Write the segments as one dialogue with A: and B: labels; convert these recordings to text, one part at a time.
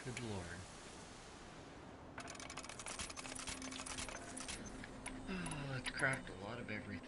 A: Good lord. Oh, let's craft a lot of everything.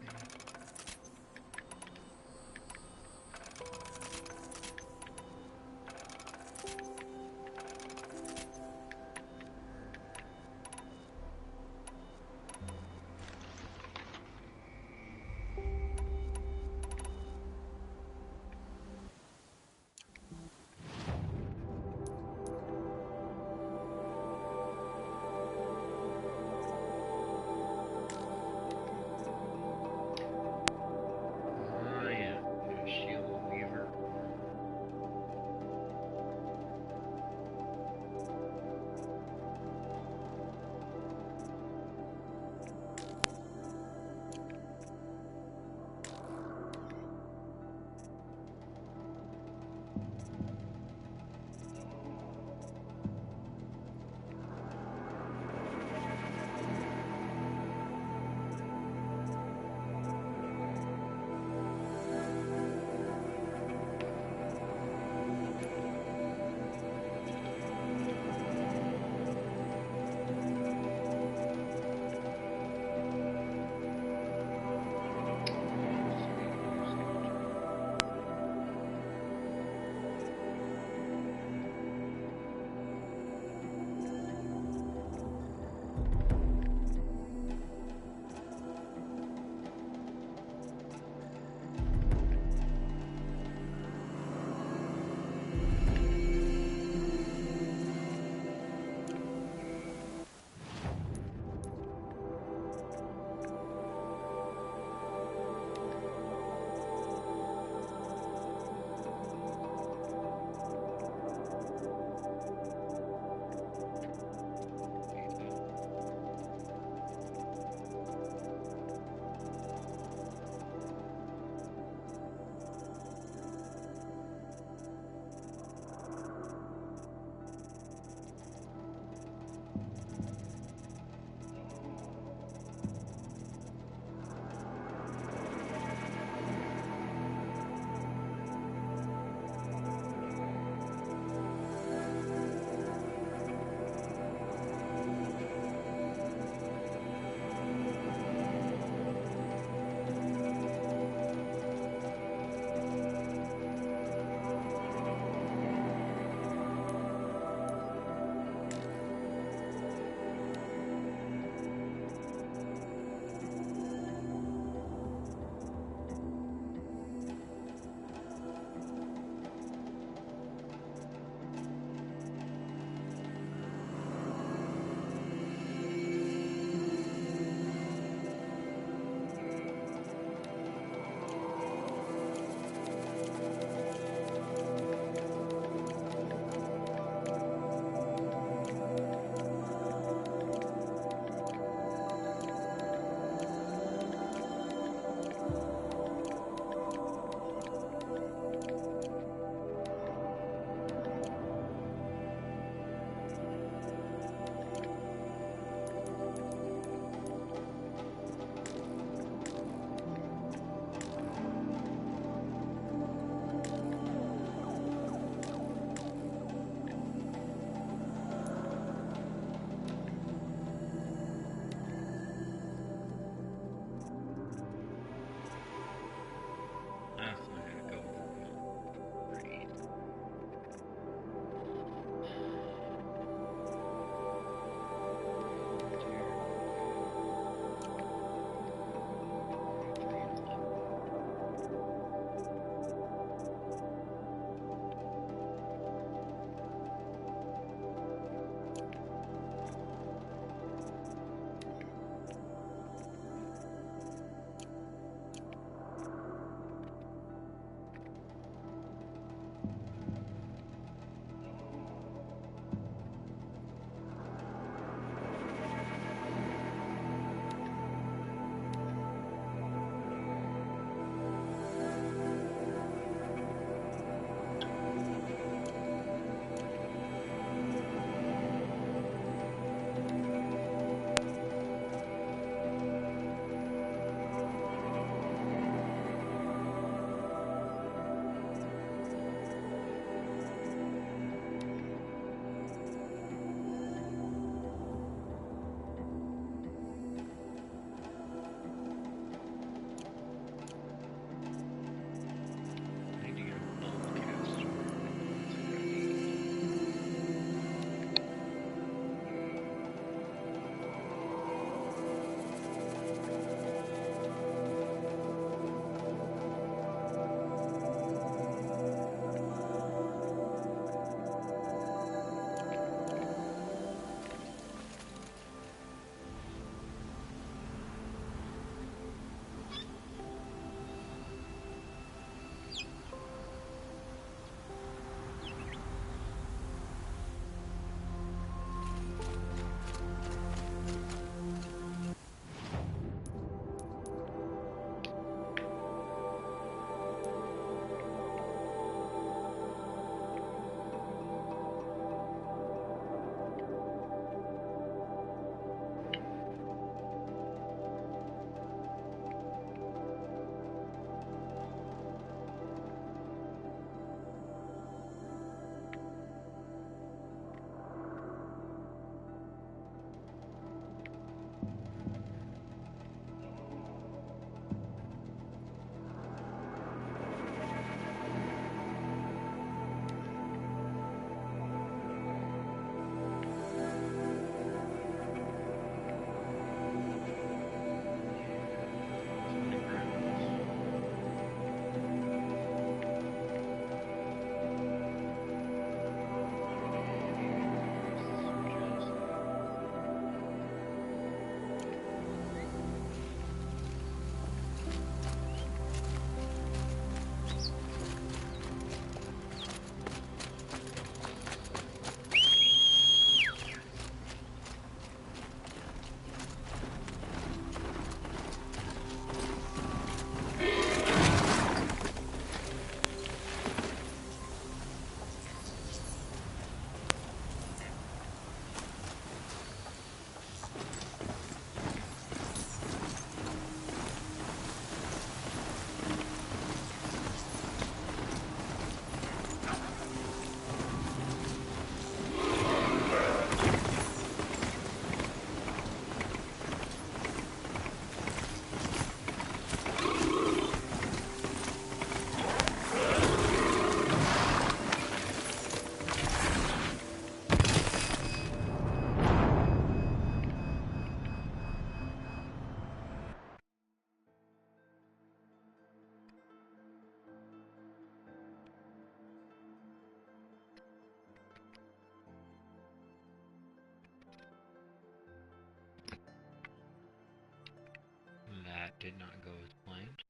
A: did not go as planned.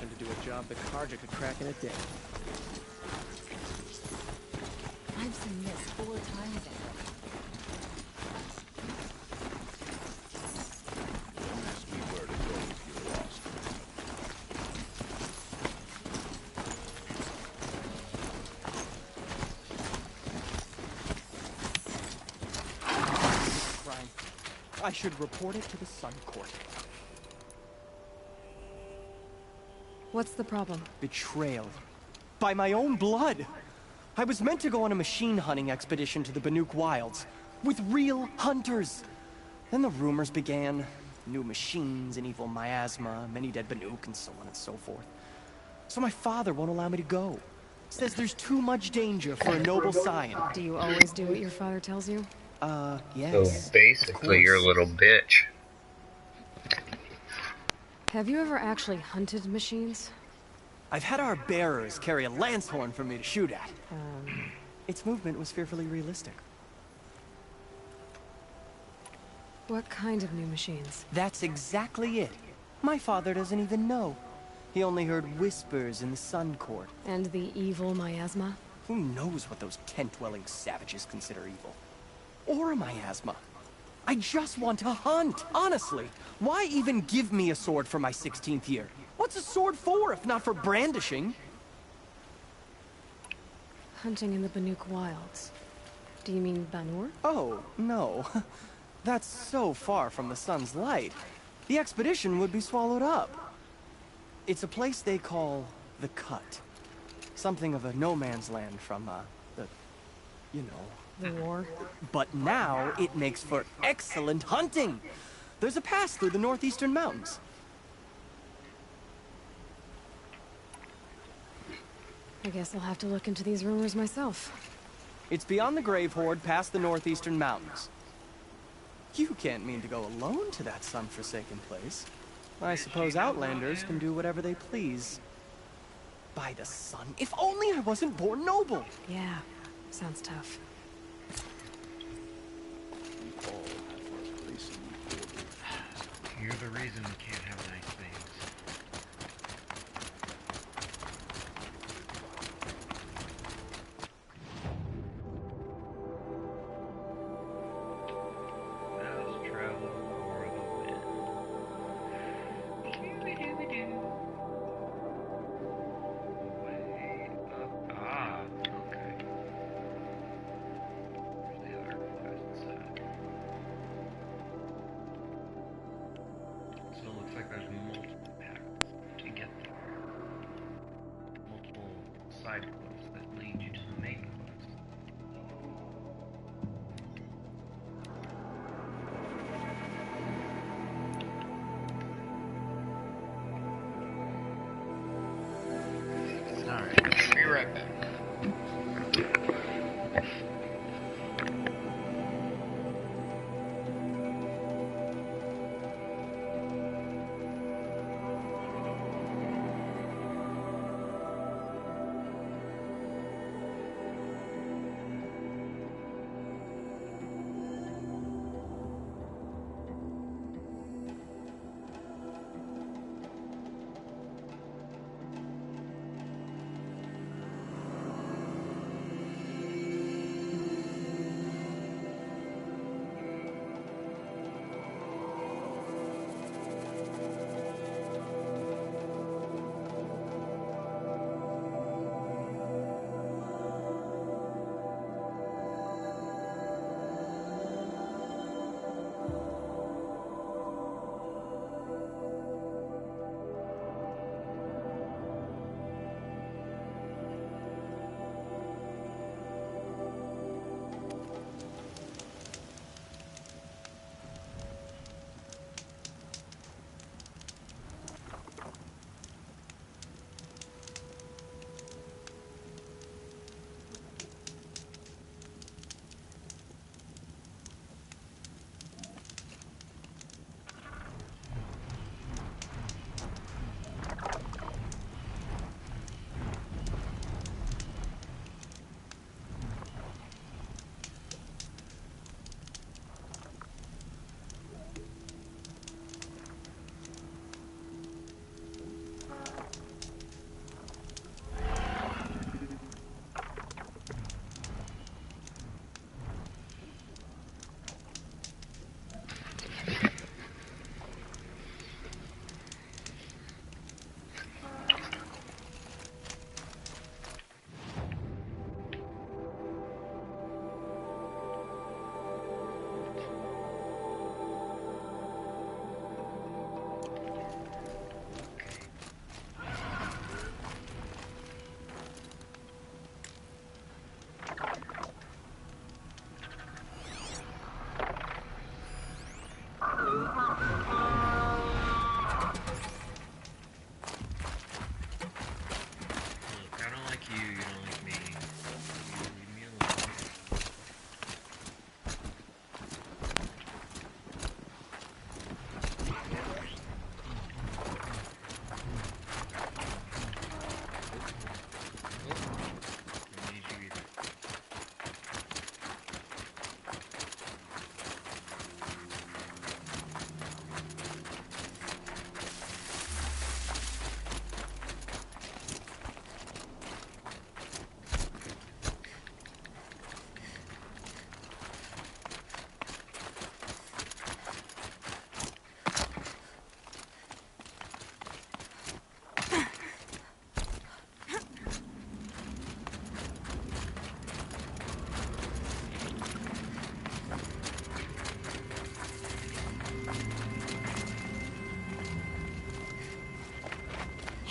B: To do a job the Carja could crack in a day.
C: I've seen this 4 times already.
D: Don't ask me where to go if you're lost.
B: Crime. I should report it to the Sun Court.
E: What's the problem?
B: Betrayal. By my own blood! I was meant to go on a machine hunting expedition to the Banuk Wilds. With real hunters! Then the rumors began. New machines, an evil miasma, many dead Banuk, and so on and so forth. So my father won't allow me to go. Says there's too much danger for a noble scion.
E: Do you always do what your father tells you?
B: Yes.
A: So basically, you're a little bitch.
E: Have you ever actually hunted machines?
B: I've had our bearers carry a lance horn for me to shoot at. Its movement was fearfully realistic.
E: What kind of new machines?
B: That's exactly it. My father doesn't even know. He only heard whispers in the Sun Court.
E: And the evil miasma?
B: Who knows what those tent-dwelling savages consider evil? Or a miasma. I just want to hunt, honestly. Why even give me a sword for my 16th year? What's a sword for if not for brandishing?
E: Hunting in the Banuk Wilds. Do you mean Banur?
B: Oh, no. That's so far from the sun's light. The expedition would be swallowed up. It's a place they call the Cut. Something of a no-man's land from, you know.
E: The war?
B: But now it makes for excellent hunting. There's a pass through the northeastern mountains.
E: I guess I'll have to look into these rumors myself.
B: It's beyond the Grave Horde, past the northeastern mountains. You can't mean to go alone to that sun-forsaken place. I suppose Outlanders can do whatever they please. By the sun, if only I wasn't born noble!
E: Yeah, sounds tough.
D: We all have our place in the order.
A: You're the reason we can't have nice things. Fast travel for the win. Way up. Ah, okay. Where's the other quests at? So it looks like there's multiple paths to get there. Multiple side quests that lead you to the main quest. Alright, be right back.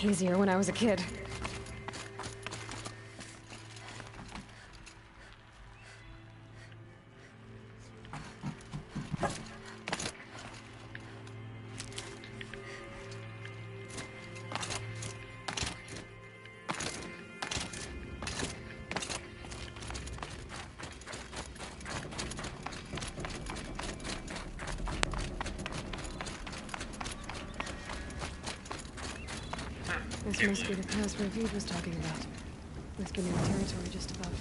E: Easier when I was a kid. This must be the pass Ravid was talking about. With Banuk territory just above.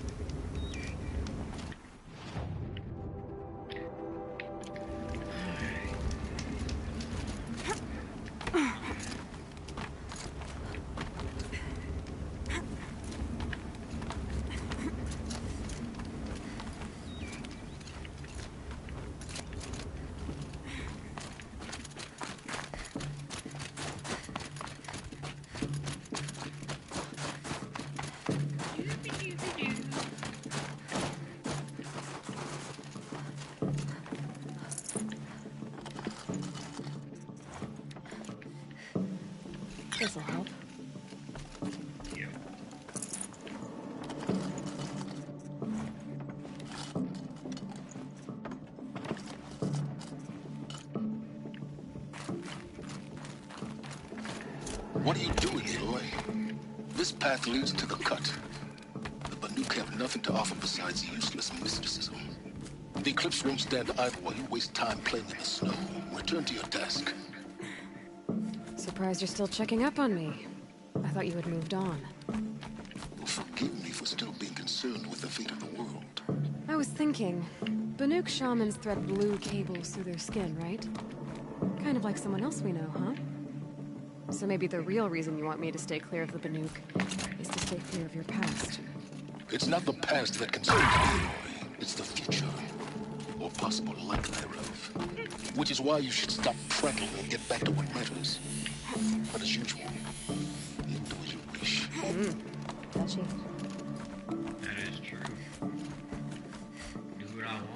E: This'll help.
A: Yeah.
D: What are you doing, Aloy? This path leads to the cut. The Banuk have nothing to offer besides useless mysticism. The Eclipse won't stand idle while you waste time playing in the snow. Return to your task.
E: Surprised you're still checking up on me. I thought you had moved on.
D: Forgive me for still being concerned with the fate of the world.
E: I was thinking, Banuk shamans thread blue cables through their skin, right? Kind of like someone else we know, huh? So maybe the real reason you want me to stay clear of the Banuk is to stay clear of your past.
D: It's not the past that concerns me, Aloy. It's the future. Or possible lack thereof. Which is why you should stop prattling and get back to what matters. But as usual, you do as you wish.
E: Touchy.
A: That is true. Do what I want.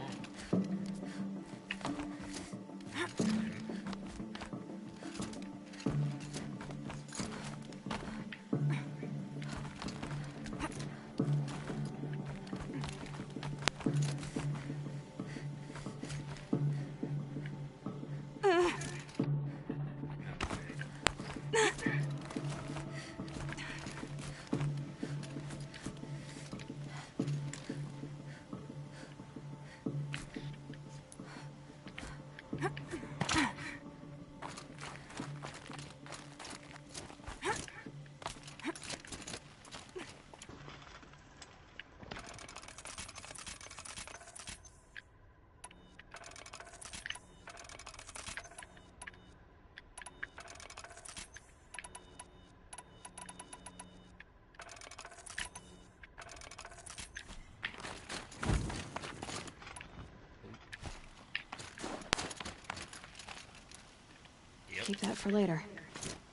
E: Keep that for later.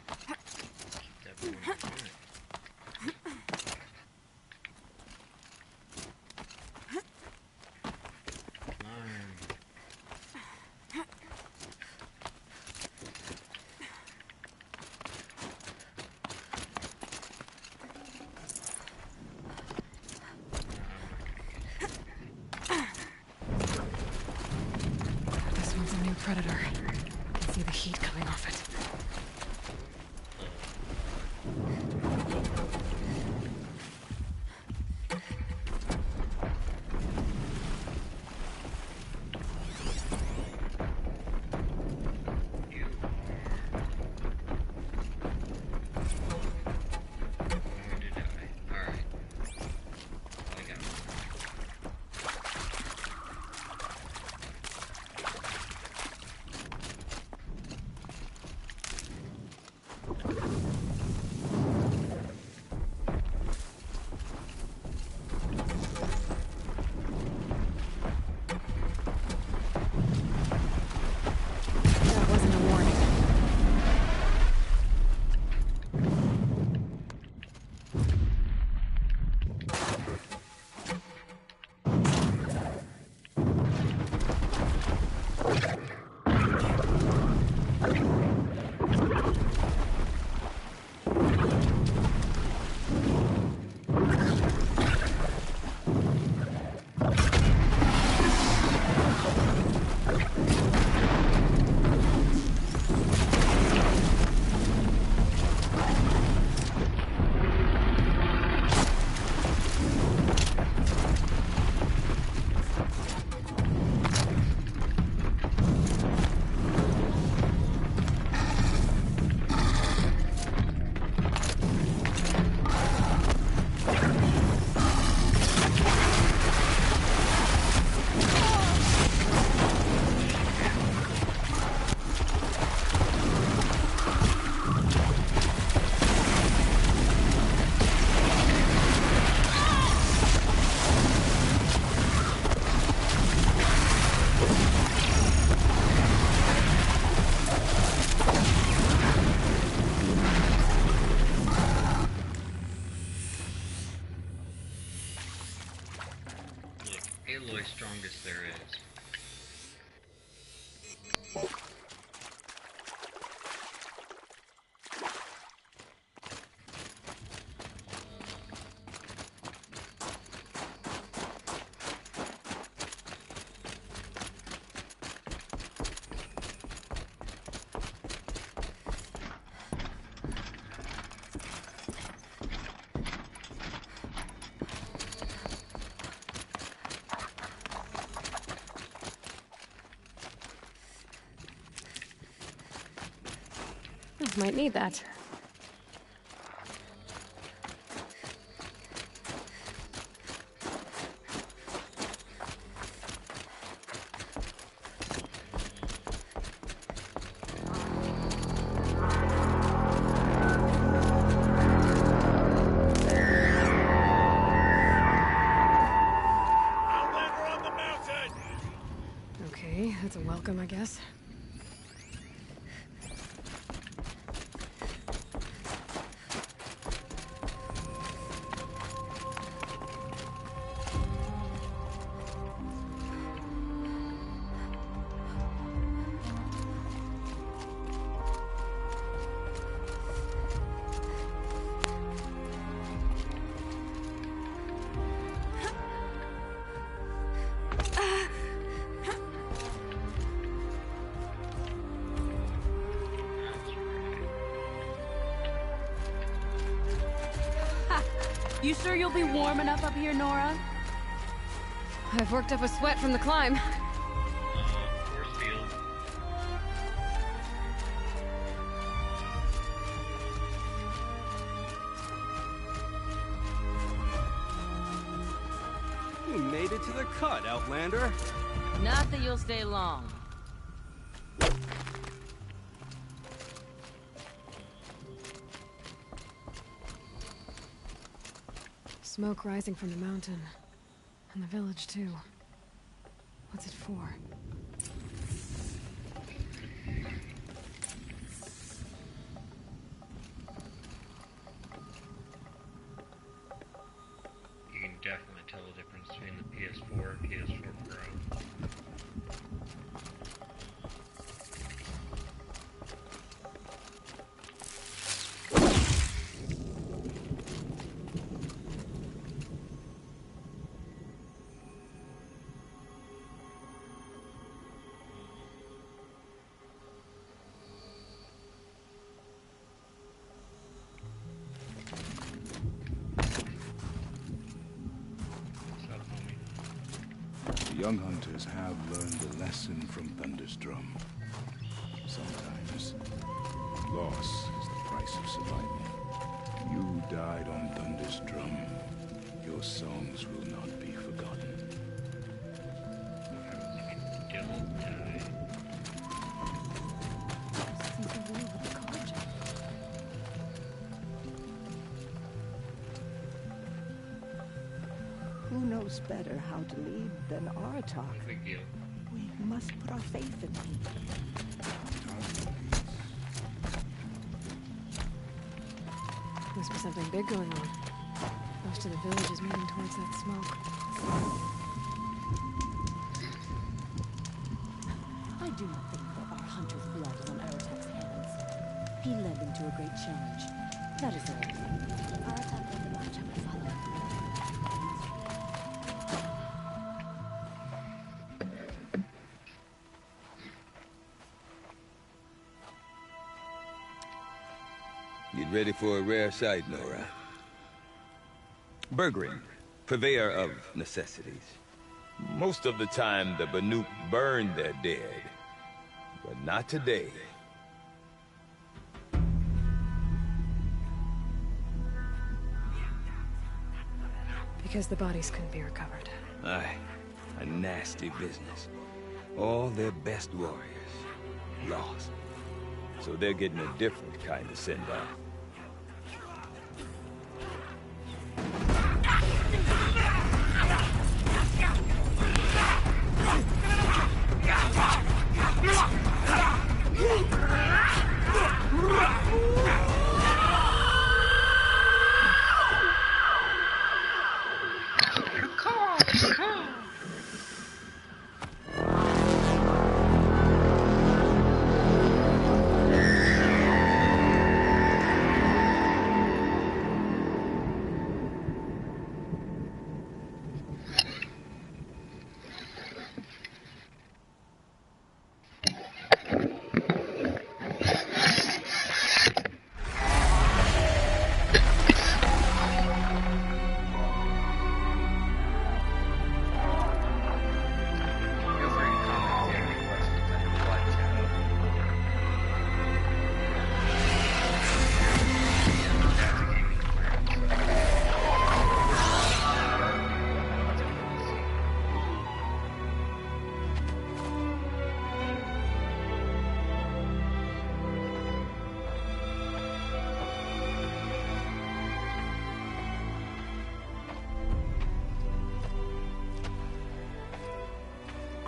A: Keep that going.
E: This one's a new predator. I can see the heat coming off it.
A: You are going to die. Alright. I got it.
E: Might need that. Okay, that's a welcome, I guess.
C: You sure you'll be warm enough up here, Nora?
E: I've worked up a sweat from the climb.
A: Force field.
F: You made it to the cut, Outlander.
C: Not that you'll stay long.
E: Smoke rising from the mountain. And the village, too. What's it for?
A: You can definitely tell the difference between the PS4 and PS4 Pro.
G: The young hunters have learned a lesson from Thunderstrom. Sometimes, loss is the price of survival. You died on Thunderstrom. Your songs will not be forgotten.
A: Don't die.
E: Something wrong with the college.
H: Who knows better how to lead than Aratak?
A: Big deal.
H: We must put our faith in him.
E: Must be something big going on. Most of the village is moving towards that smoke.
H: I do not think that our hunter's blood is on Aratak's hands. He led them to a great challenge. That is all. Aratak led the march I would follow.
I: Get ready for a rare sight, Nora. Bergrin, purveyor of necessities. Most of the time, the Banuk burn their dead. But not today.
E: Because the bodies couldn't be recovered.
I: Aye, a nasty business. All their best warriors lost. So they're getting a different kind of send-off.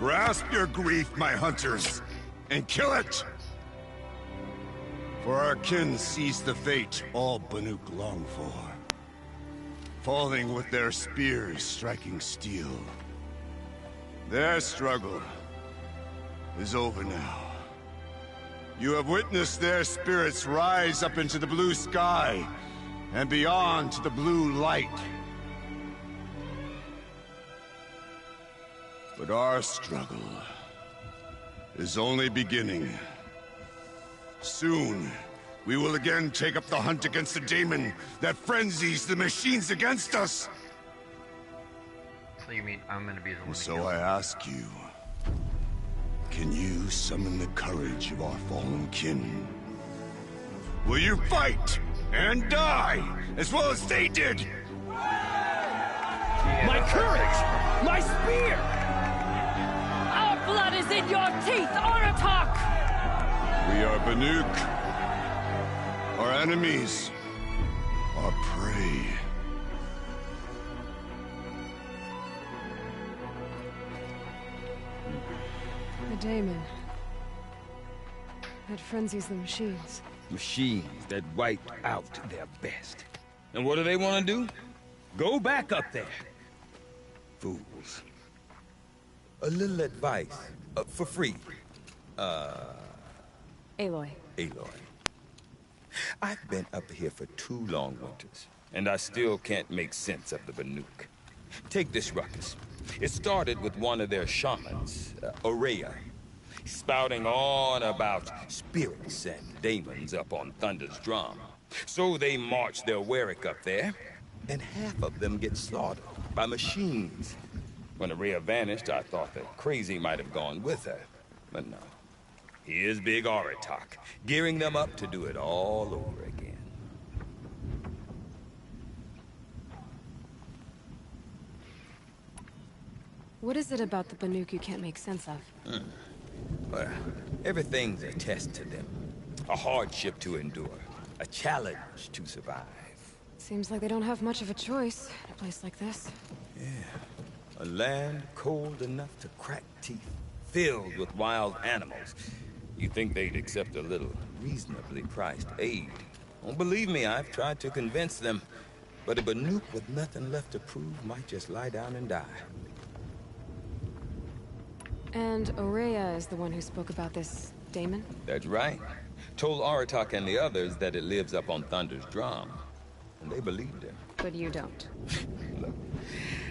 G: Grasp your grief, my hunters, and kill it! For our kin sees the fate all Banuk long for. Falling with their spears striking steel. Their struggle is over now. You have witnessed their spirits rise up into the blue sky and beyond to the blue light. But our struggle is only beginning. Soon, we will again take up the hunt against the daemon that frenzies the machines against us.
A: So you mean I'm gonna be the one
G: And
A: to
G: so
A: kill
G: I
A: him?
G: ask you, can you summon the courage of our fallen kin? Will you fight and die as well as they did?
B: My courage! My spear!
H: Our blood is in your teeth, Aratak!
G: We are Banuk. Our enemies are prey.
E: The daemon. That frenzies the machines.
I: Machines that wipe out their best. And what do they want to do? Go back up there. Fools. A little advice, for free.
E: Aloy.
I: Aloy. I've been up here for 2 long winters, and I still can't make sense of the Banuk. Take this ruckus. It started with one of their shamans, Ourea, spouting on about spirits and demons up on Thunder's drum. So they march their Warwick up there, and half of them get slaughtered by machines. When Ourea vanished, I thought that Crazy might have gone with her, but no. Here's Big Aratak, gearing them up to do it all over again.
E: What is it about the Banuk you can't make sense of?
I: Well, everything's a test to them. A hardship to endure. A challenge to survive.
E: Seems like they don't have much of a choice in a place like this.
I: Yeah. A land cold enough to crack teeth, filled with wild animals. You think they'd accept a little reasonably priced aid. Don't believe me, I've tried to convince them. But a Banuk with nothing left to prove might just lie down and die.
E: And Ourea is the one who spoke about this daemon?
I: That's right. Told Aratak and the others that it lives up on Thunder's drum. And they believed him.
E: But you don't.
I: Look,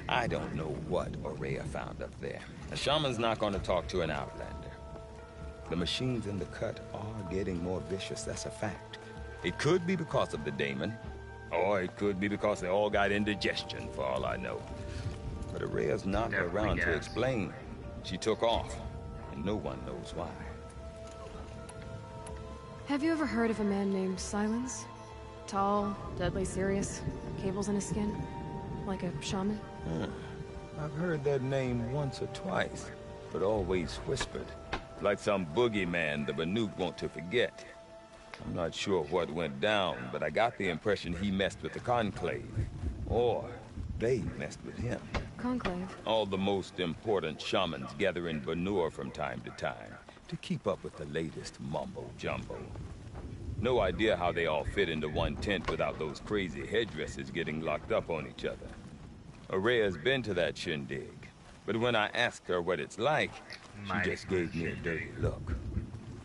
I: I don't know what Ourea found up there. A shaman's not going to talk to an outlander. The machines in the cut are getting more vicious, that's a fact. It could be because of the daemon, or it could be because they all got indigestion, for all I know. But Ourea's not
A: Definitely
I: around to
A: gas.
I: explain. She took off, and no one knows why.
E: Have you ever heard of a man named Silence? Tall, deadly serious, cables in his skin? Like a shaman?
I: I've heard that name once or twice, but always whispered. Like some boogeyman the Banuk want to forget. I'm not sure what went down, but I got the impression he messed with the Conclave. Or they messed with him.
E: Conclave?
I: All the most important shamans gather in Banur from time to time to keep up with the latest mumbo-jumbo. No idea how they all fit into one tent without those crazy headdresses getting locked up on each other. Ourea's been to that shindig, but when I asked her what it's like, she just gave me a dirty look.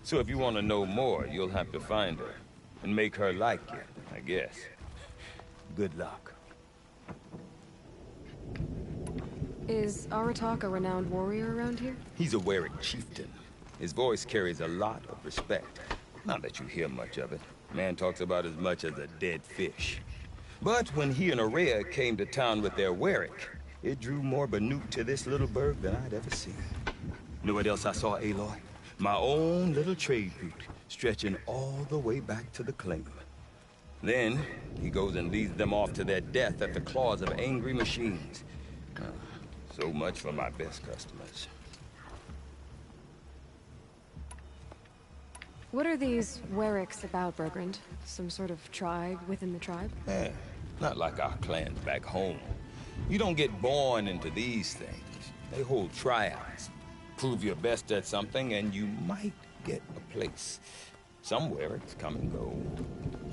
I: So if you want to know more, you'll have to find her and make her like you, I guess. Good luck.
E: Is Aratak a renowned warrior around here?
I: He's a Warwick chieftain. His voice carries a lot of respect. Not that you hear much of it. Man talks about as much as a dead fish. But when he and Ourea came to town with their Warwick, it drew more Banuk to this little burg than I'd ever seen. Know what else I saw, Aloy? My own little trade route, stretching all the way back to the claim. Then, he goes and leads them off to their death at the claws of angry machines. So much for my best customers.
E: What are these Warwicks about, Bergrand? Some sort of tribe within the tribe?
I: Not like our clans back home. You don't get born into these things. They hold tryouts. Prove your best at something, and you might get a place. Some Werrick's come and go.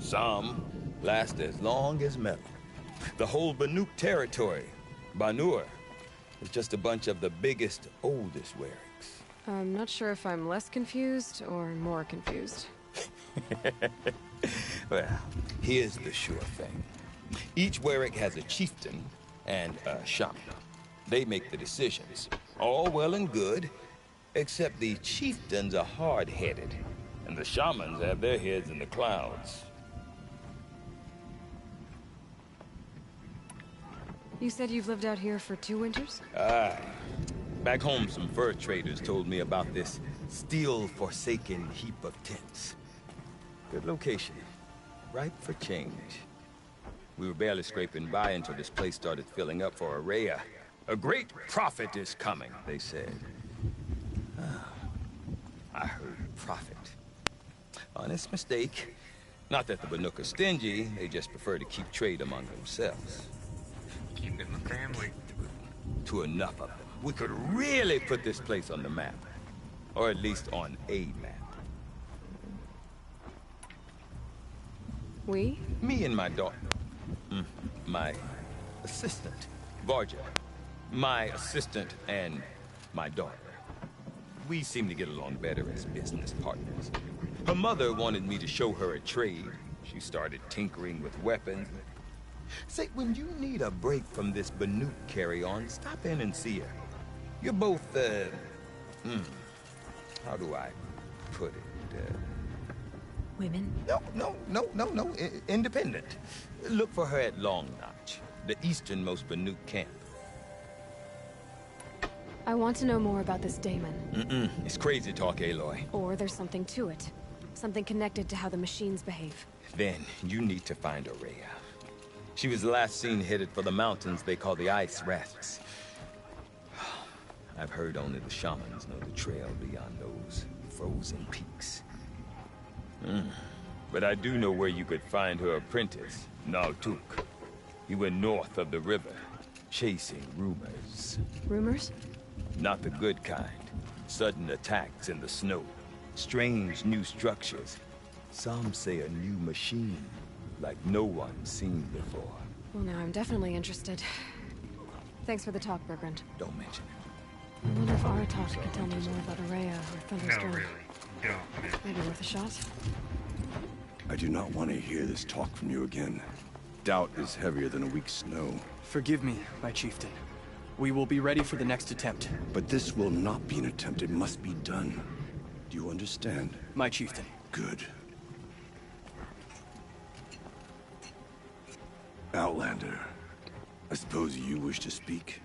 I: Some last as long as metal. The whole Banuk territory, Banur, is just a bunch of the biggest, oldest Werricks.
E: I'm not sure if I'm less confused or more confused.
I: Well, here's the sure thing. Each Werrick has a chieftain and a shaman. They make the decisions. All well and good, except the chieftains are hard-headed, and the shamans have their heads in the clouds.
E: You said you've lived out here for 2 winters?
I: Aye. Back home, some fur traders told me about this steel-forsaken heap of tents. Good location. Ripe for change. We were barely scraping by until this place started filling up for Ourea. A great prophet is coming, they said. I heard prophet. Honest mistake. Not that the Banuk are stingy, they just prefer to keep trade among themselves.
A: Keep it in the family.
I: To enough of them, we could really put this place on the map. Or at least on a map.
E: We?
I: Me and my daughter. My assistant, Varja. My assistant and my daughter. We seem to get along better as business partners. Her mother wanted me to show her a trade. She started tinkering with weapons. Say, when you need a break from this Banuk carry-on, stop in and see her. You're both, how do I put it?
H: Women?
I: No. Independent. Look for her at Long Notch, the easternmost Banuk camp.
E: I want to know more about this Daemon.
I: It's crazy talk, Aloy.
E: Or there's something to it. Something connected to how the machines behave.
I: Then you need to find Ourea. She was last seen headed for the mountains they call the Ice Rasps. I've heard only the shamans know the trail beyond those frozen peaks. But I do know where you could find her apprentice, Naltuk. He went north of the river, chasing rumors.
E: Rumors?
I: Not the good kind. Sudden attacks in the snow. Strange new structures. Some say a new machine, like no one's seen before.
E: Well, now I'm definitely interested. Thanks for the talk, Bergrand.
I: Don't mention it.
E: I wonder if Aratot could tell me more about Ourea or Thunderstorm.
A: No, really. Don't, man.
E: Maybe worth a shot.
J: I do not want to hear this talk from you again. Doubt is heavier than a week's snow.
B: Forgive me, my chieftain. We will be ready for the next attempt.
J: But this will not be an attempt. It must be done. Do you understand?
B: My chieftain.
J: Good. Outlander, I suppose you wish to speak?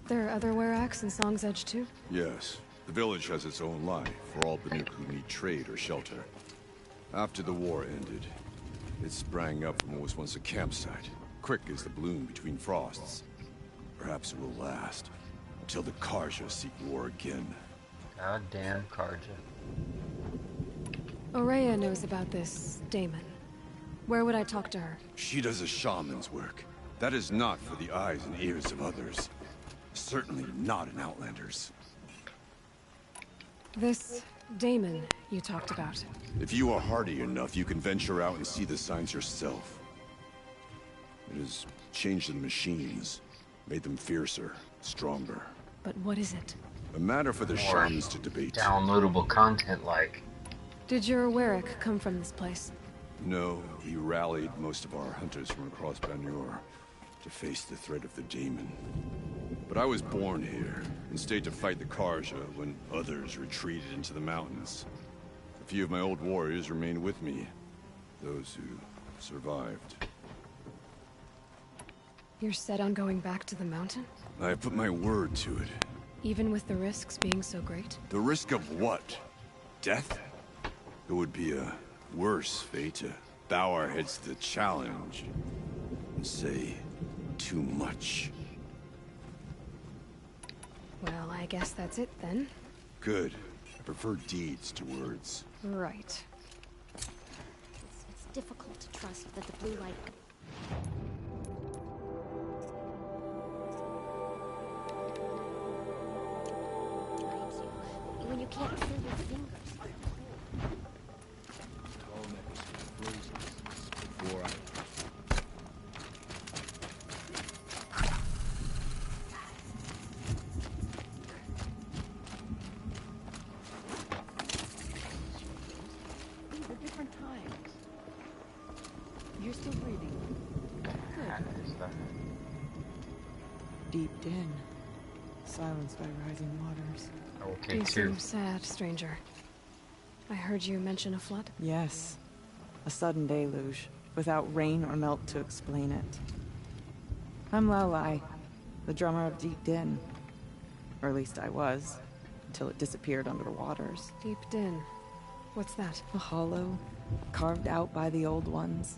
E: There are other Werracks in Song's Edge too?
J: Yes. The village has its own life for all Banuk who need trade or shelter. After the war ended, it sprang up from what was once a campsite, quick as the bloom between frosts. Perhaps it will last, until the Carja seek war again.
A: Goddamn Carja.
E: Ourea knows about this Daemon. Where would I talk to her?
J: She does a shaman's work. That is not for the eyes and ears of others. Certainly not an Outlander's.
E: This Daemon you talked about.
J: If you are hardy enough, you can venture out and see the signs yourself. It has changed the machines, made them fiercer, stronger.
E: But what is it?
J: A matter for the
A: More
J: shamans to debate.
A: Downloadable content like.
E: Did your Werrick come from this place?
J: No, we rallied most of our hunters from across Banur to face the threat of the Daemon. But I was born here and stayed to fight the Carja when others retreated into the mountains. A few of my old warriors remained with me, those who survived.
E: You're set on going back to the mountain?
J: I have put my word to it.
E: Even with the risks being so great?
J: The risk of what? Death? It would be a worse fate to bow our heads to the challenge and say too much.
E: Well, I guess that's it then.
J: Good. I prefer deeds to words.
E: Right.
H: It's difficult to trust that the blue light... You can't see your fingers.
G: Tall necklace with roses before I...
H: These are different times. You're still breathing. Good.
K: Deep din. Silenced by rising waters.
E: You seem sad, stranger. I heard you mention a flood?
K: Yes. A sudden deluge, without rain or melt to explain it. I'm Lalai, the drummer of Deep Din. Or at least I was, until it disappeared under the waters.
E: Deep Din. What's that?
K: A hollow, carved out by the old ones.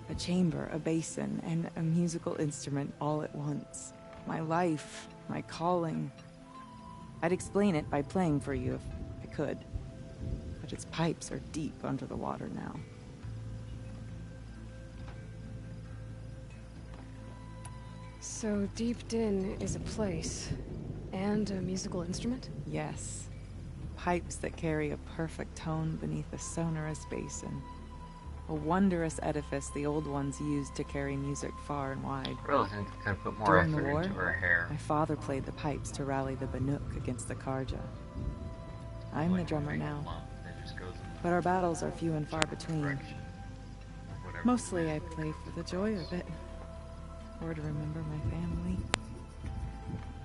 K: A chamber, a basin, and a musical instrument all at once. My life, my calling. I'd explain it by playing for you if I could. But its pipes are deep under the water now.
E: So Deep Din is a place, and a musical instrument?
K: Yes. Pipes that carry a perfect tone beneath a sonorous basin. A wondrous edifice the old ones used to carry music far and wide.
A: Really could put more
K: During the
A: effort
K: war,
A: into her hair.
K: my father played the pipes to rally the Banuk against the Karja. I'm the drummer now, but our battles are few and far between. Mostly I play for the joy of it, or to remember my family.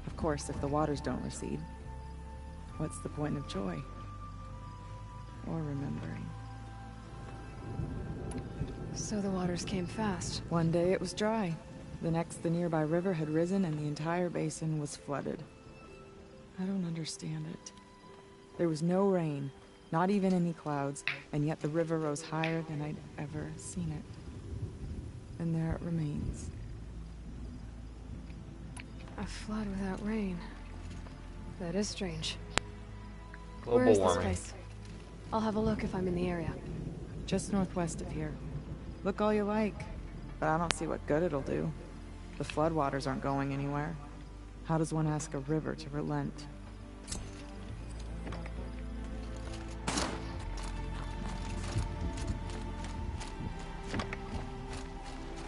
K: Of course, if the waters don't recede, what's the point of joy? Or remembering?
E: So the waters came fast.
K: One day it was dry. The next, the nearby river had risen and the entire basin was flooded. I don't understand it. There was no rain, not even any clouds, and yet the river rose higher than I'd ever seen it. And there it remains.
E: A flood without rain. That is strange.
A: Global
E: Where is this
A: warming.
E: place? I'll have a look if I'm in the area.
K: Just northwest of here. Look all you like, but I don't see what good it'll do. The floodwaters aren't going anywhere. How does one ask a river to relent?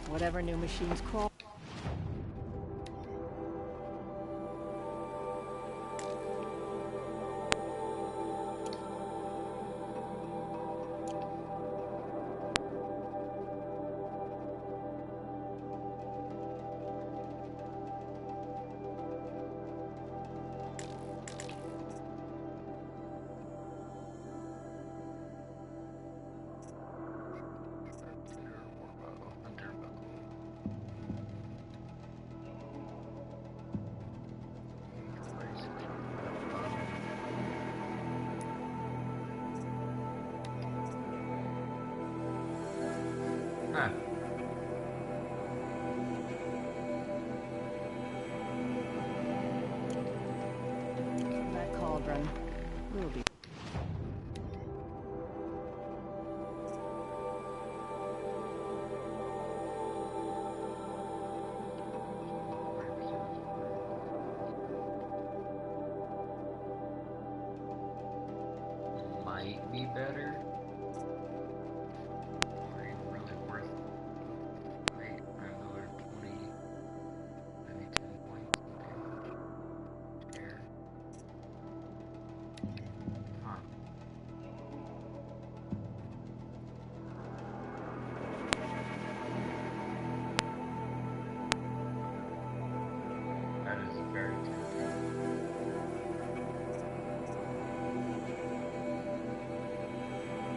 B: Whatever new machines crawl.
A: Huh.
B: That cauldron will be.
A: Might be better. Or even really worth like another 20, maybe 10 points of damage. There. Huh. That is very tempting.
E: 「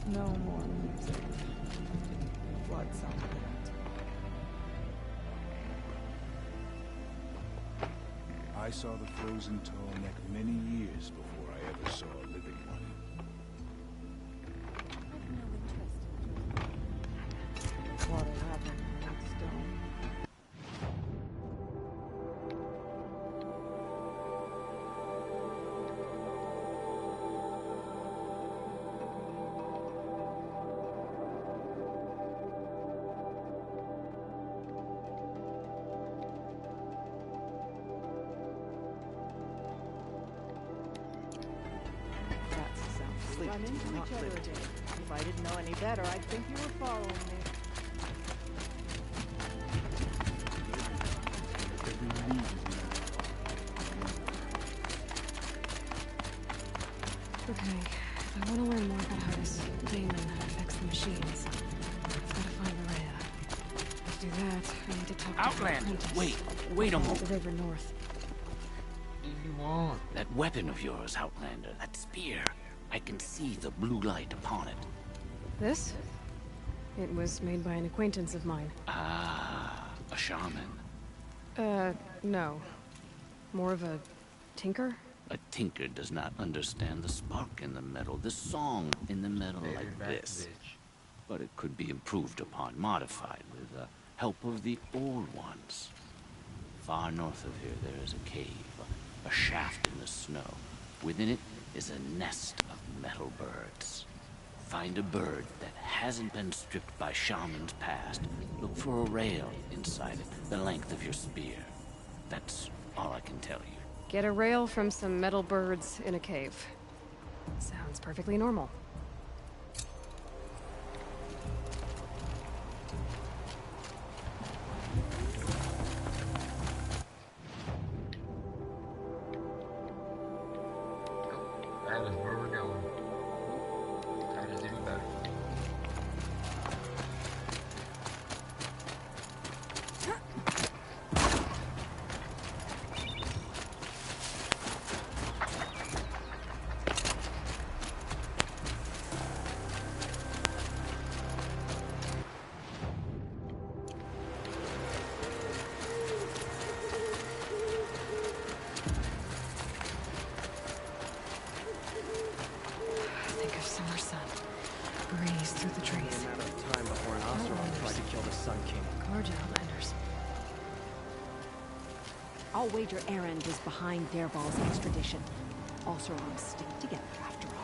K: No more music. Blood's on it.
G: I saw the frozen tall neck many years before I ever saw a living one.
K: Water happened with stone.
L: Run into each other again. If I didn't know any better, I'd think you were following me.
E: Okay, if I want to learn more about how this demon affects the machines, I've got to find Maria. To do that, I need to talk to
M: Outlander, wait a moment.
E: The river north.
A: What do you want?
M: That weapon of yours, Outlander, that spear. I can see the blue light upon it.
E: This? It was made by an acquaintance of mine.
M: Ah, a shaman.
E: No. More of a tinker?
M: A tinker does not understand the spark in the metal, the song in the metal like this. But it could be improved upon, modified with the help of the old ones. Far north of here there is a cave, a shaft in the snow. Within it is a nest of metal birds. Find a bird that hasn't been stripped by shamans past. Look for a rail inside it, the length of your spear. That's all I can tell you.
E: Get a rail from some metal birds in a cave. Sounds perfectly normal.
A: That is where we're going. That is even better.
E: Think of summer sun. Breeze through the trees.
B: A matter of time before an Oseram tried to kill the Sun King.
E: Gorge Outlanders.
H: I'll wager Erend is behind Dervahl's extradition. Oserams stick together after all.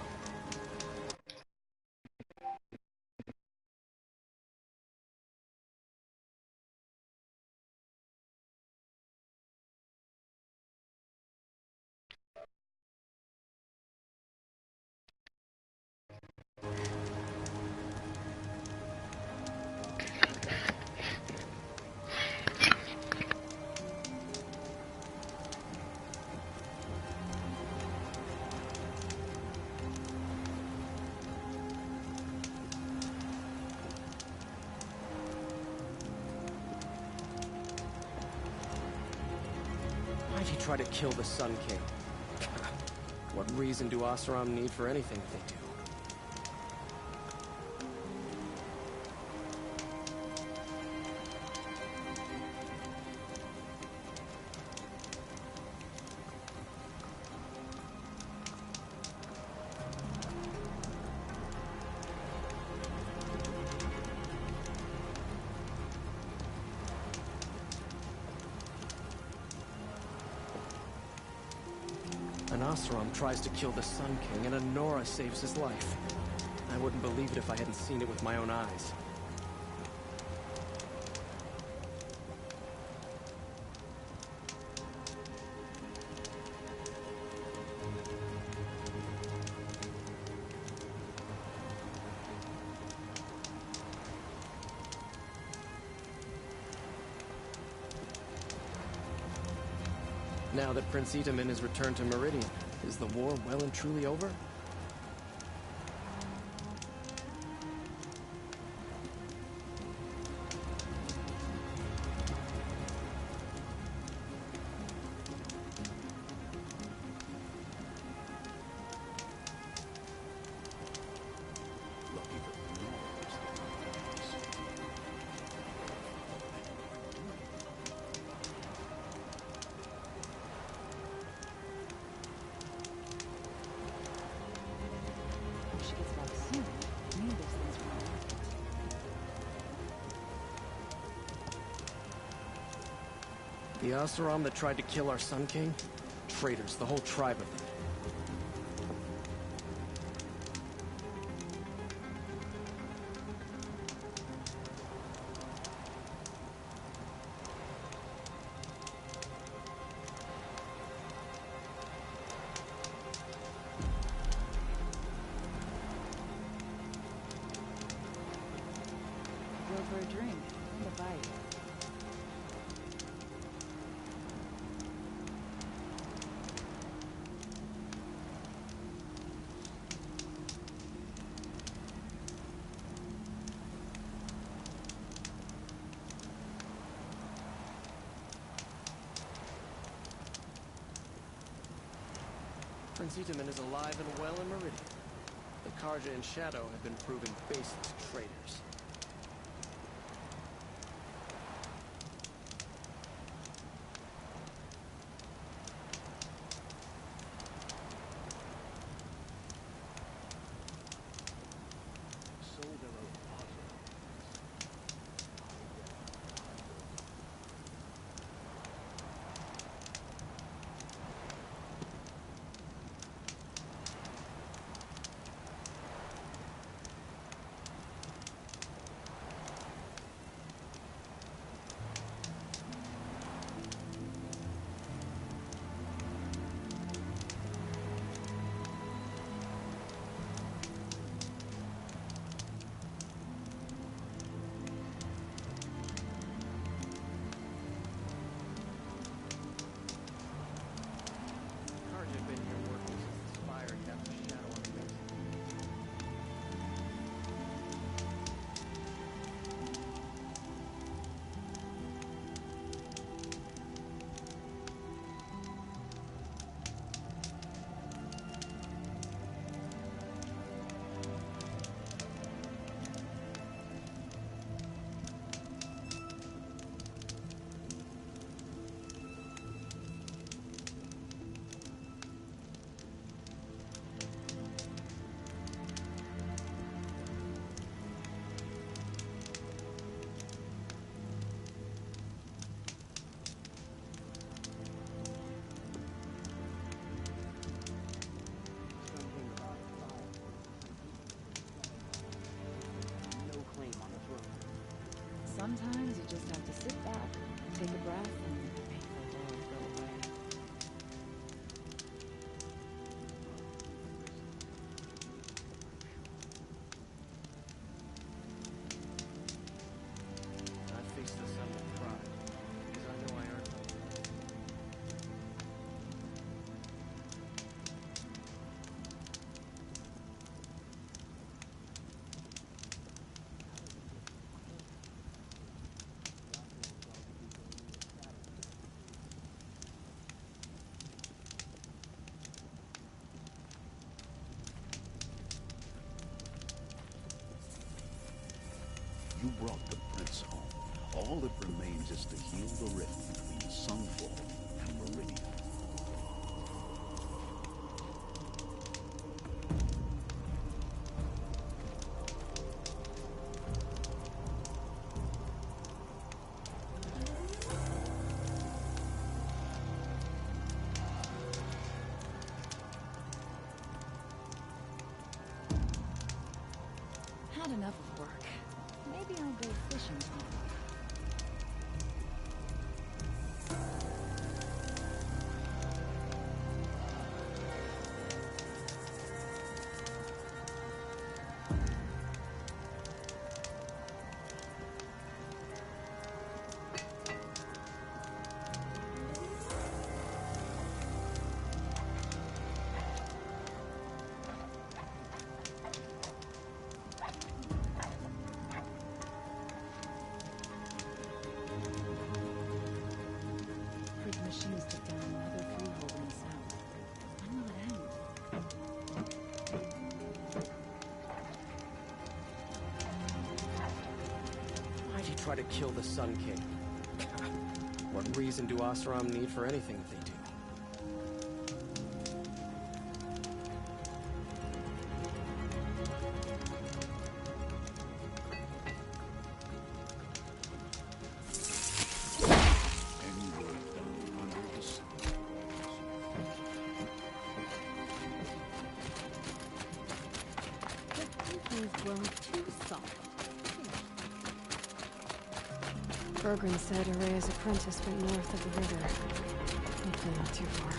B: Why'd he try to kill the Sun King? What reason do Oseram need for anything they do? An Oseram tries to kill the Sun King, and a Nora saves his life. I wouldn't believe it if I hadn't seen it with my own eyes. Now that Prince Itamen has returned to Meridian, is the war well and truly over?
N: Look, The Oseram that tried to kill our Sun King? Traitors, the whole tribe of them.
K: Go for a drink and a bite.
N: Prince Itamen is alive and well in Meridian. The Karja and Shadow have been proven baseless traitors.
K: Sometimes you just have to sit back, take a breath, and make the world go away.
N: I face the sun with pride, because I know I earned it.
O: You brought the prince home. All that remains is to heal the rift between Sunfall and Meridian.
H: Had enough of work. Maybe I'll go fishing tomorrow. Machines took down another freehold in the south. When will it end?
N: Why'd he try to kill the Sun King? What reason do Oseram need for anything that they do?
O: Any work done
H: Everything's grown too solid.
E: Bergren said Araya's apprentice went north of the river. Hopefully not too far.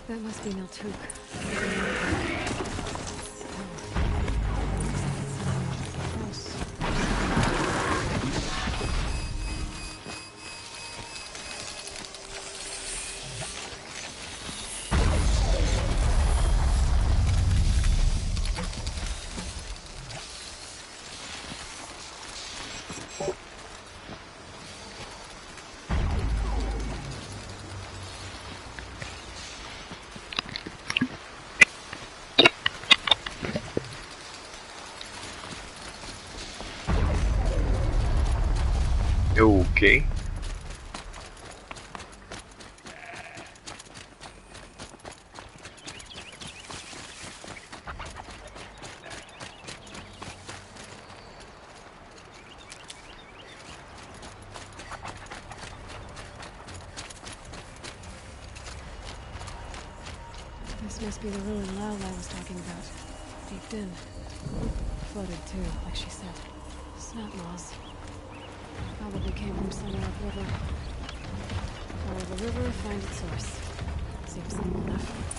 E: That must be Miltuk.
P: Okay.
E: This must be the ruin Lao was talking about. Deep in. Flooded too, like she said. Snap moss. Probably came from somewhere upriver. Follow the river, find its source. Seems simple enough.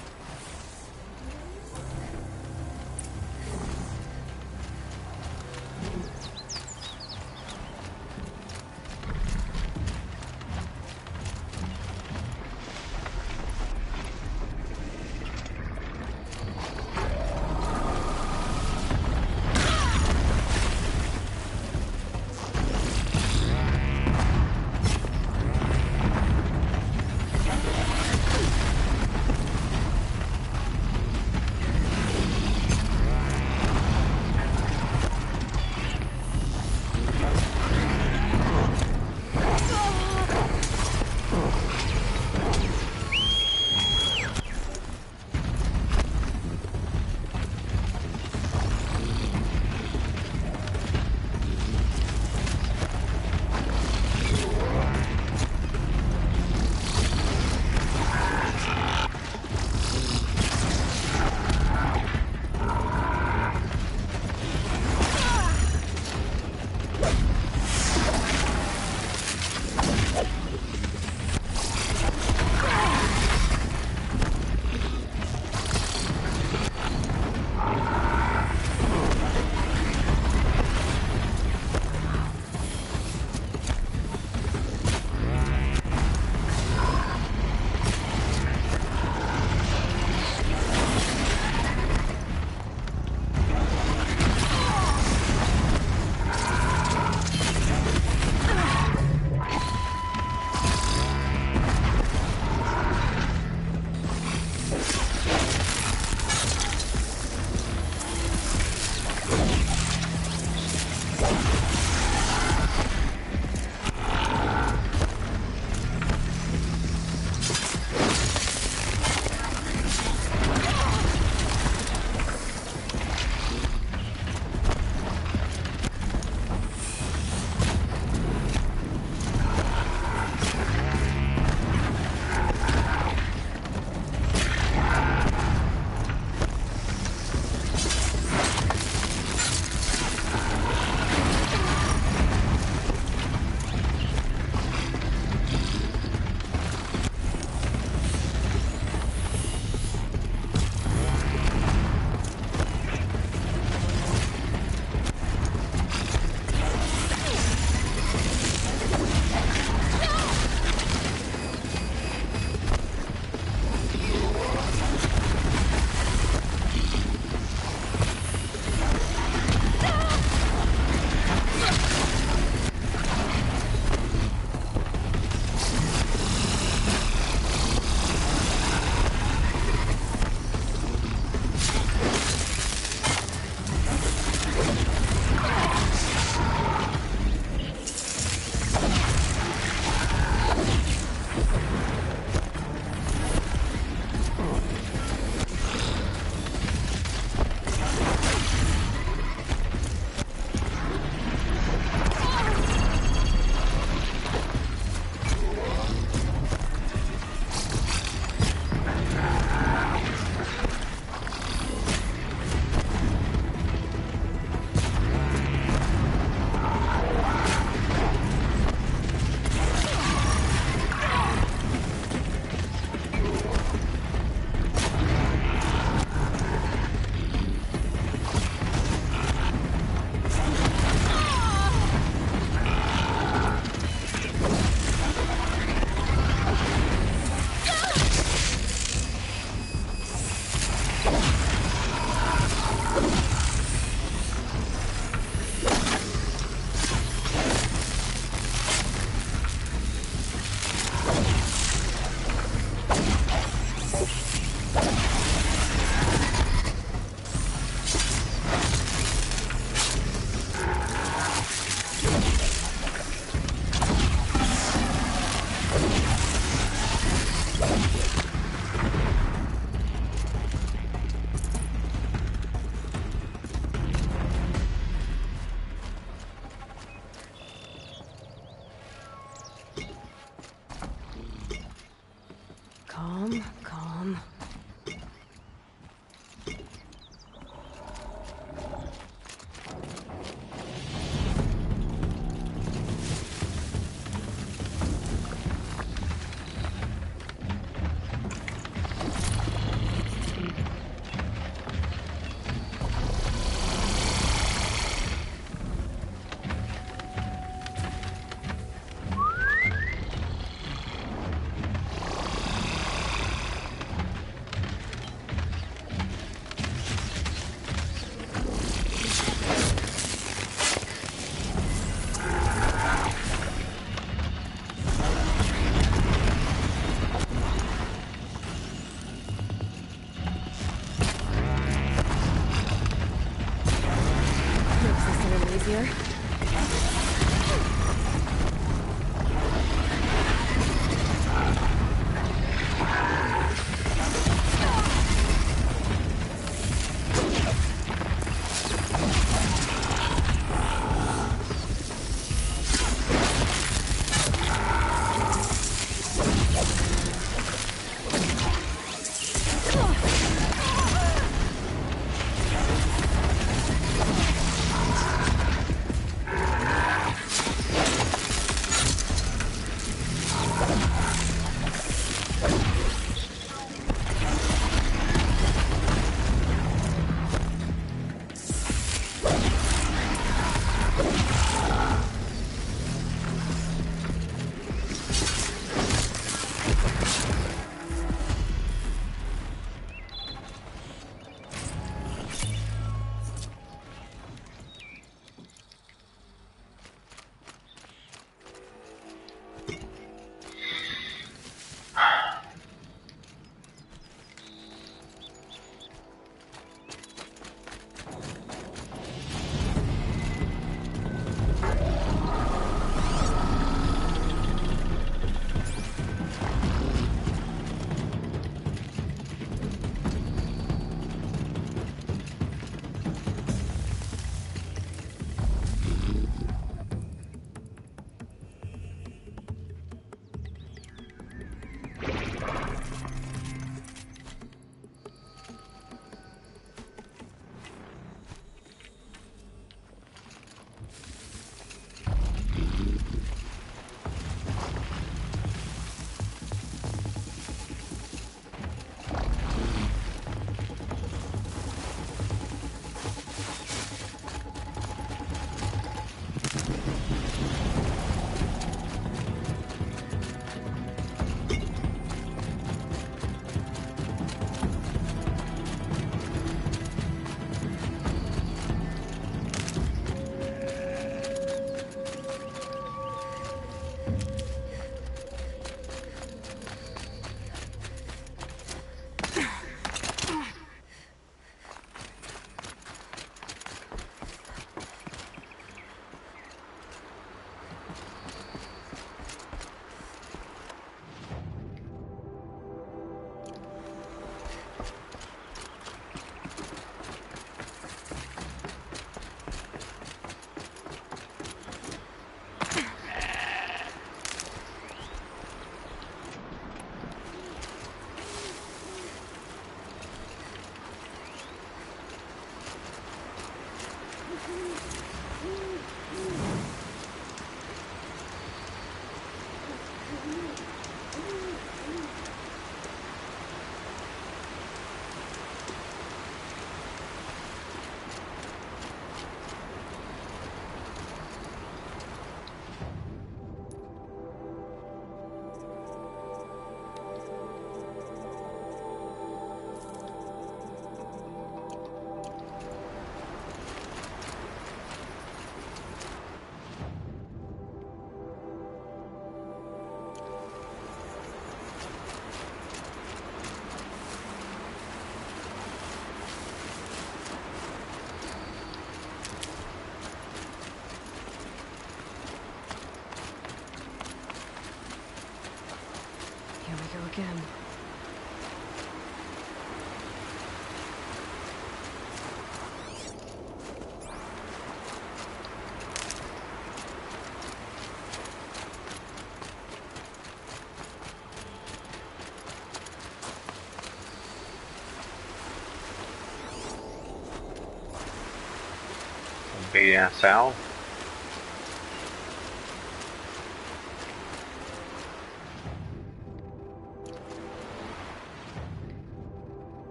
A: big ass owl.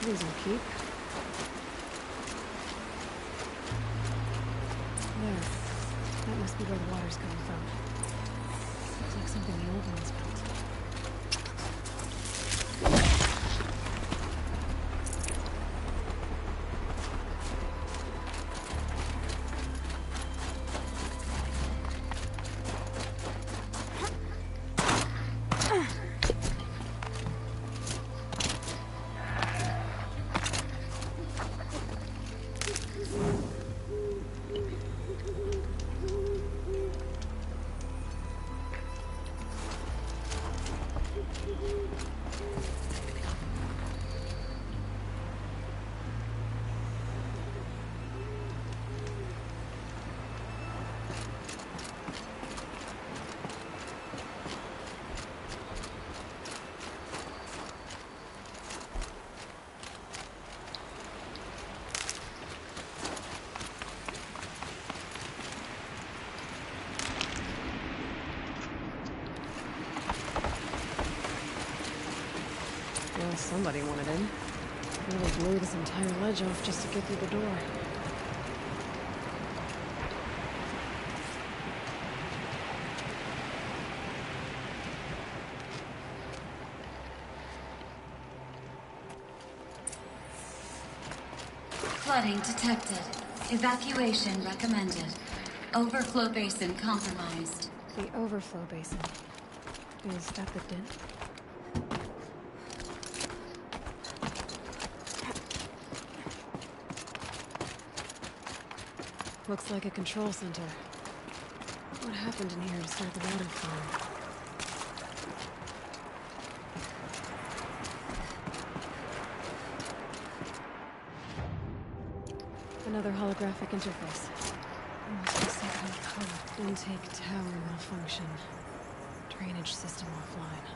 E: These will keep. There. That must be where the water's coming from. Looks like something the old ones built. Well, somebody wanted in. Really blew this entire ledge off just to get through the door.
C: Flooding detected. Evacuation recommended. Overflow basin compromised.
E: The overflow basin. Is that the dent? Looks like a control center. What happened in here to start the water flow? Another holographic interface. Must be some kind of code. Intake tower malfunction. Drainage system offline.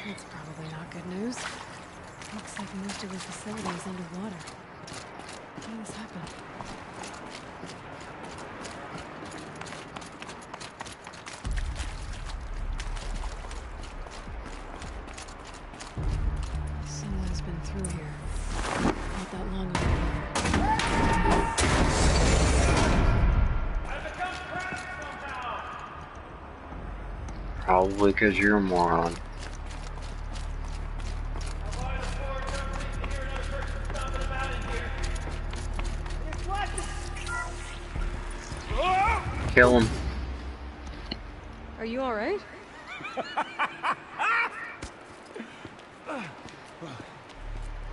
E: That's probably not good news. Looks like most of the facility is underwater. How did this happen? Someone's been through here. Not that long ago.
A: Probably because you're a moron. Kill him.
E: Are you alright?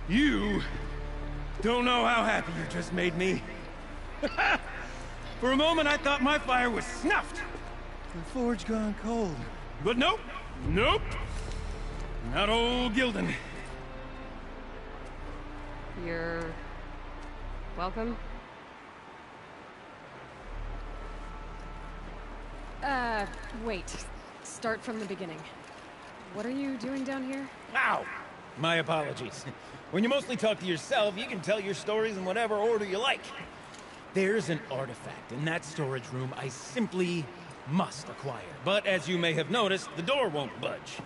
I: You don't know how happy you just made me. For a moment, I thought my fire was snuffed. The forge gone cold. But nope. Nope. Not old Gildan.
E: You're... welcome? Wait. Start from the beginning. What are you doing down here?
I: Ow! My apologies. When you mostly talk to yourself, you can tell your stories in whatever order you like. There's an artifact in that storage room I simply must acquire. But as you may have noticed, the door won't budge.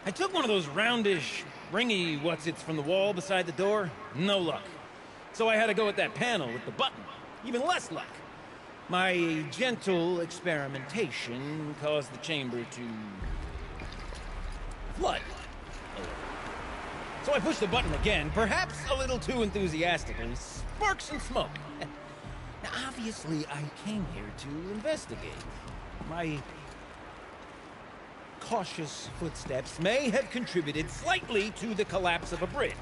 I: I took one of those roundish, ringy what's-its from the wall beside the door. No luck. So I had to go with that panel with the button. Even less luck. My gentle experimentation caused the chamber to flood. So I pushed the button again, perhaps a little too enthusiastically. Sparks and smoke. Now, obviously, I came here to investigate. My cautious footsteps may have contributed slightly to the collapse of a bridge.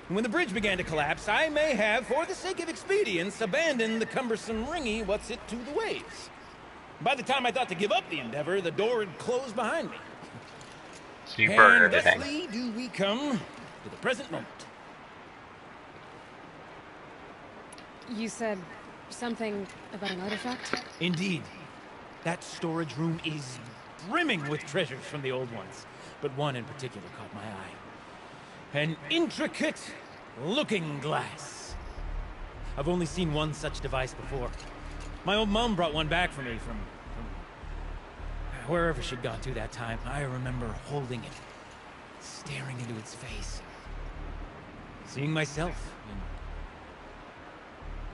I: And when the bridge began to collapse, I may have, for the sake of expedience, abandoned the cumbersome ringy what's-it to the waves. By the time I thought to give up the endeavor, the door had closed behind me.
A: So you burn
I: and
A: everything.
I: thusly do we come to the present moment.
E: You said something about an artifact?
I: Indeed.
P: That storage room is brimming with treasures from the old ones, but one in particular caught my eye. An intricate looking glass. I've only seen one such device before. My old mom brought one back for me from wherever she'd gone to that time. I remember holding it, staring into its face, seeing myself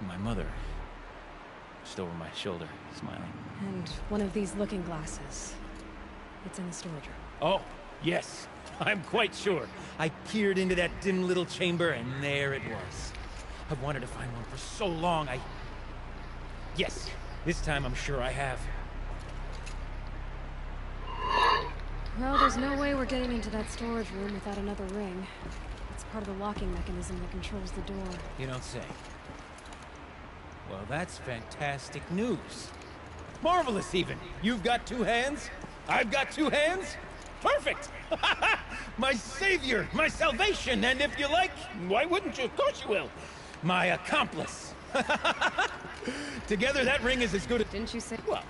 P: and my mother just over my shoulder, smiling.
E: And one of these looking glasses. It's in the storage room.
P: Oh, yes. I'm quite sure. I peered into that dim little chamber, and there it was. I've wanted to find one for so long, Yes, this time I'm sure I have.
E: Well, there's no way we're getting into that storage room without another ring. It's part of the locking mechanism that controls the door.
P: You don't say. Well, that's fantastic news. Marvelous, even. You've got two hands. I've got two hands. Perfect! My savior, my salvation, and if you like, why wouldn't you? Of course you will. My accomplice. Together, that ring is as good as...
E: Didn't you say...
P: Well...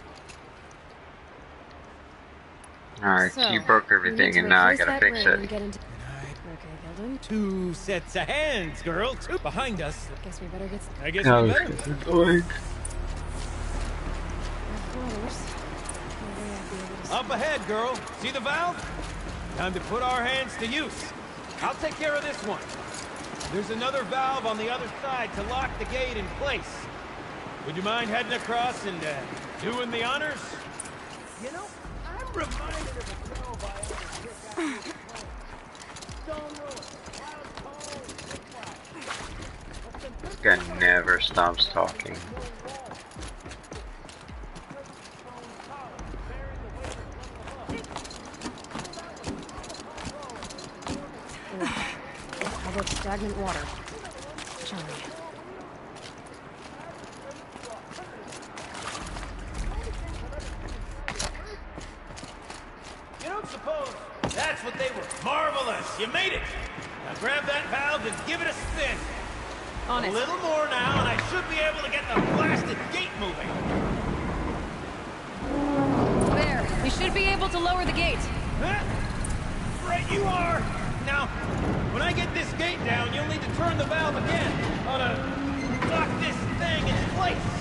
A: Alright, so you broke everything and now I gotta fix it.
E: Okay,
P: two sets of hands, girl. Two behind us.
E: Guess we better get...
P: I guess we better. Up ahead, girl. See the valve? Time to put our hands to use. I'll take care of this one. There's another valve on the other side to lock the gate in place. Would you mind heading across and doing the honors? You know, I'm reminded of a girl by
A: This guy never stops talking.
E: How about stagnant water? Shall we?
P: You don't suppose that's what they were? Marvelous! You made it! Now grab that valve and give it a spin.
E: On it.
P: A little more now, and I should be able to get the blasted gate moving.
E: There. We should be able to lower the gate.
P: Huh? Right you are! Now, when I get this gate down, you'll need to turn the valve again. Ought to lock this thing in place.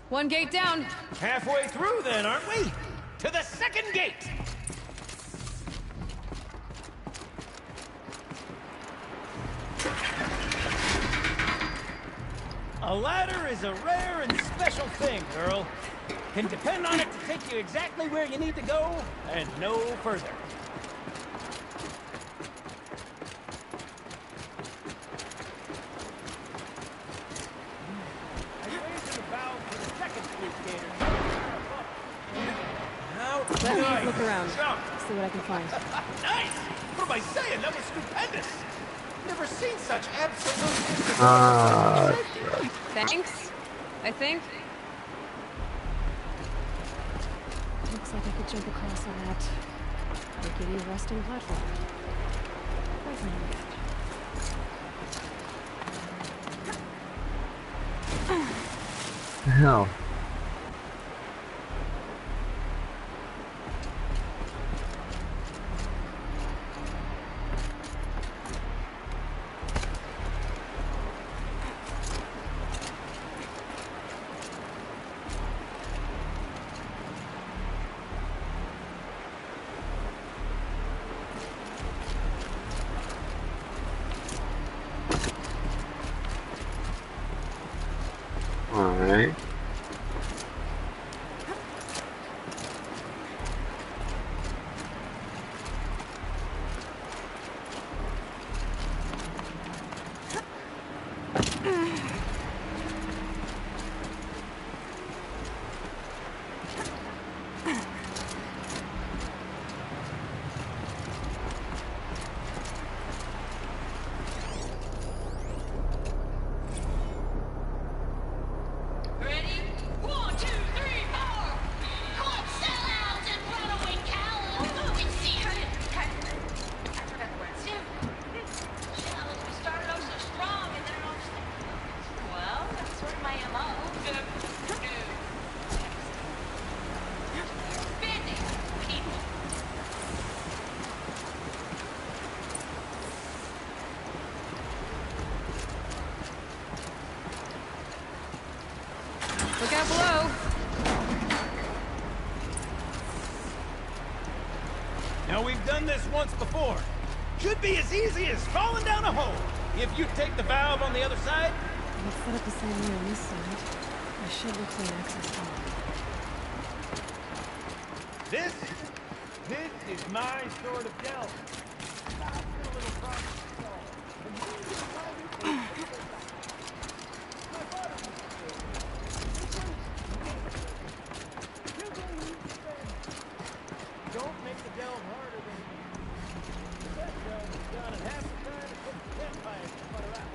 E: One gate down.
P: Halfway through then, aren't we? To the second gate! A ladder is a rare and special thing, girl. Can depend on it to take you exactly where you need to go, and no further.
E: Let me look around. See what I can find.
P: Nice! What am I saying? That was stupendous! Never seen such absolute...
E: Thanks, I think. Looks like I could jump across on that rickety rusting platform. Right from
A: the hell? Alright.
P: Now, we've done this once before. Should be as easy as falling down a hole. If you take the valve on the other side...
E: Let's set up the same way on this side. I should look for an access point.
P: This is my sort of delve. Don't make the delve harder than that delve is done in half the time to put the campfire to butter out.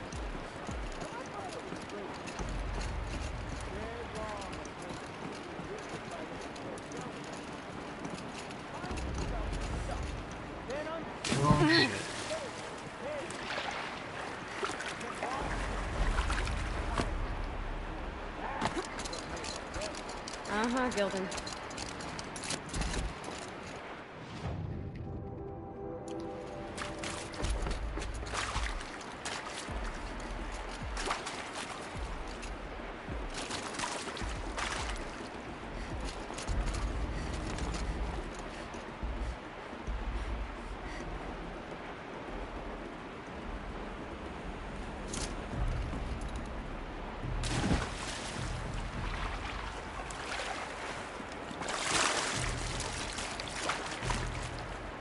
A: Oh, shit.
E: Uh-huh, Gilden.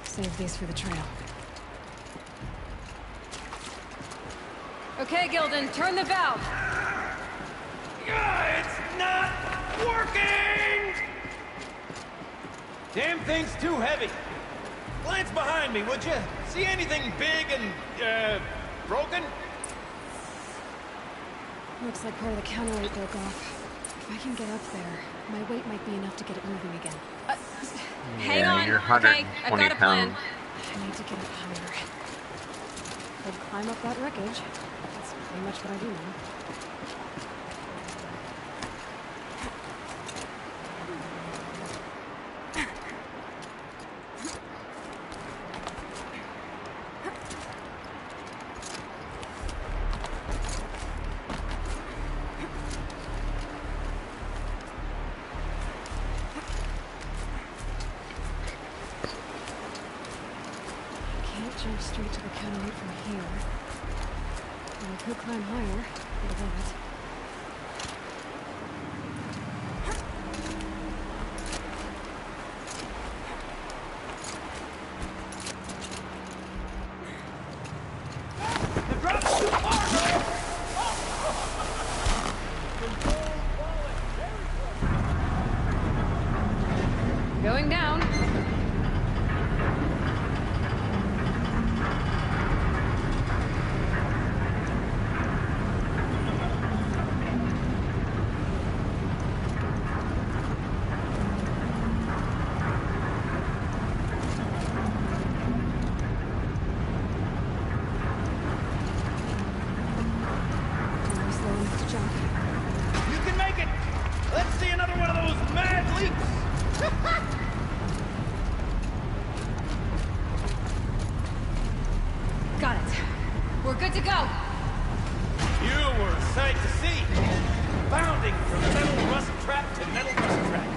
E: Save these for the trail. Okay, Gilden, turn the valve.
P: It's not working! Damn thing's too heavy. Glance behind me, would you? See anything big and, broken?
E: Looks like part of the counterweight broke off. If I can get up there, my weight might be enough to get it moving again.
C: Hang on.
A: You're
C: Okay, I've got a plan.
E: I need to get up higher. I'd climb up that wreckage. That's pretty much what I do now. Jump straight to the counterweight from here. And I could climb higher, but above it. Going down.
P: You can make it! Let's see another one of those mad leaps!
E: Got it. We're good to go.
P: You were a sight to see. Bounding from metal rust trap to metal rust trap.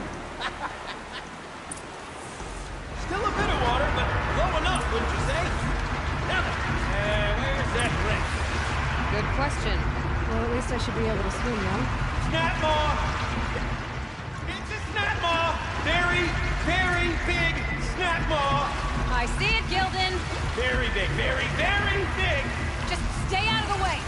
P: Still a bit of water, but low enough, wouldn't you say? Now then, where's that ledge?
E: Good question. Well, at least I should be able to swim now.
P: Snapmaw! It's a snapmaw! Very, very big snapmaw!
E: I see it, Gilden.
P: Very big, very, very big!
E: Just stay out of the way.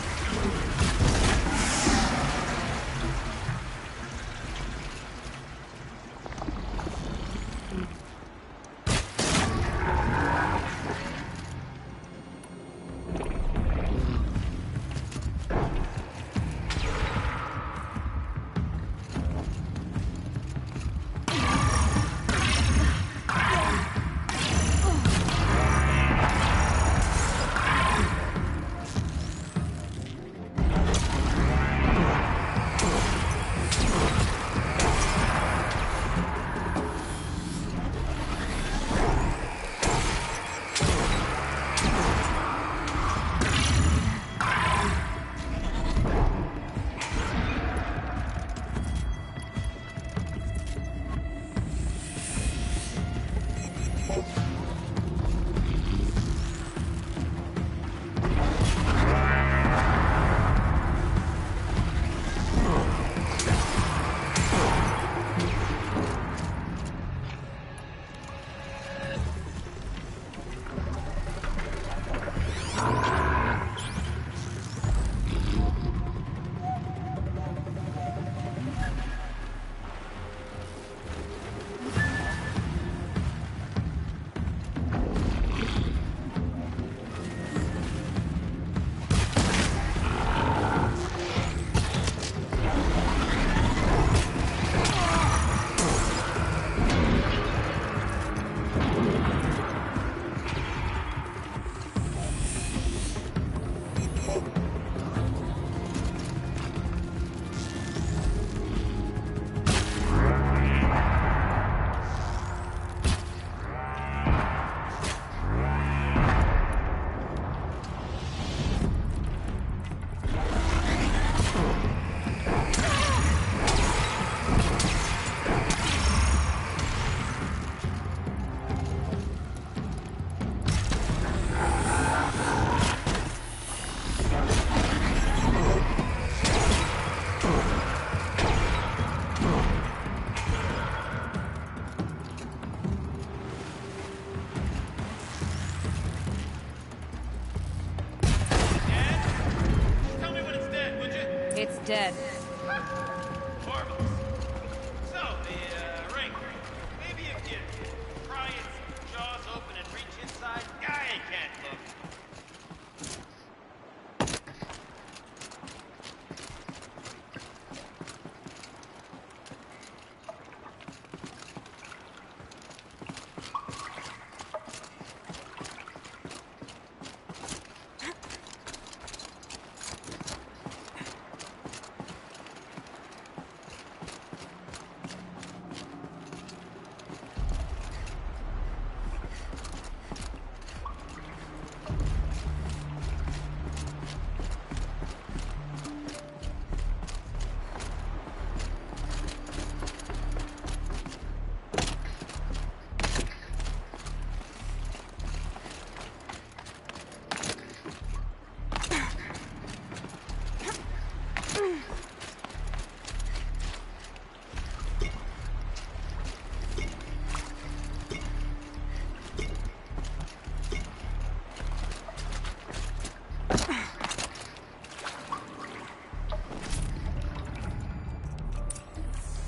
E: dead.
P: Marvelous. So, the ring. Maybe if you pry its jaws open and reach inside, guy can't look.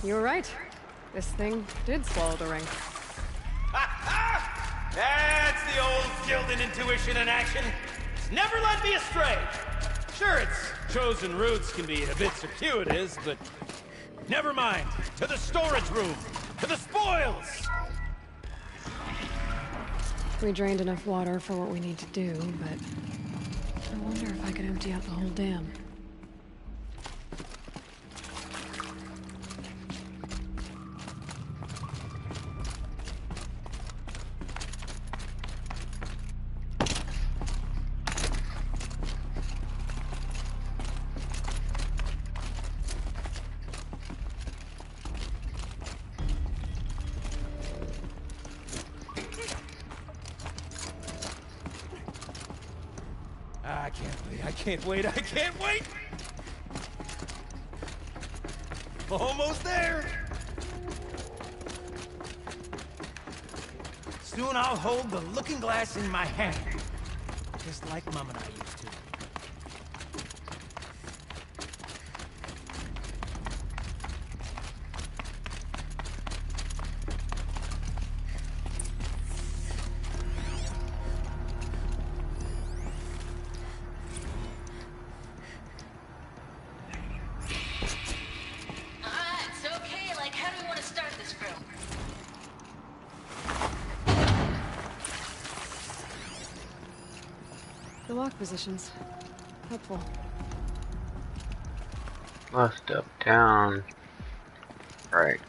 E: You were right. This thing did swallow the ring.
P: That's the old Gildan intuition in action. It's never led me astray. Sure, its chosen routes can be a bit circuitous, but never mind. To the storage room! To the spoils!
E: We drained enough water for what we need to do, but I wonder if I could empty out the whole dam.
P: I can't wait! Almost there! Soon I'll hold the looking glass in my hand. Just like Mom and I used to.
E: The lock positions. Helpful.
A: Left, up, down. Right.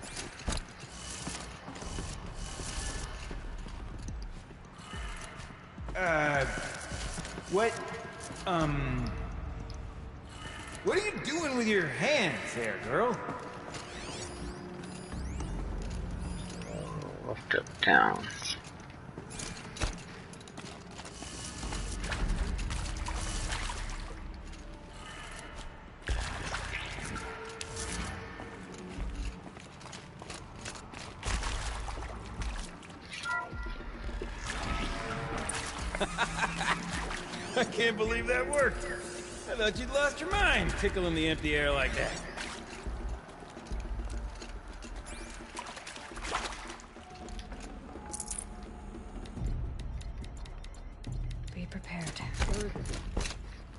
P: What are you doing with your hands there, girl?
A: Left, up, down.
P: I can't believe that worked. I thought you'd lost your mind, tickling the empty air like that.
E: Be prepared.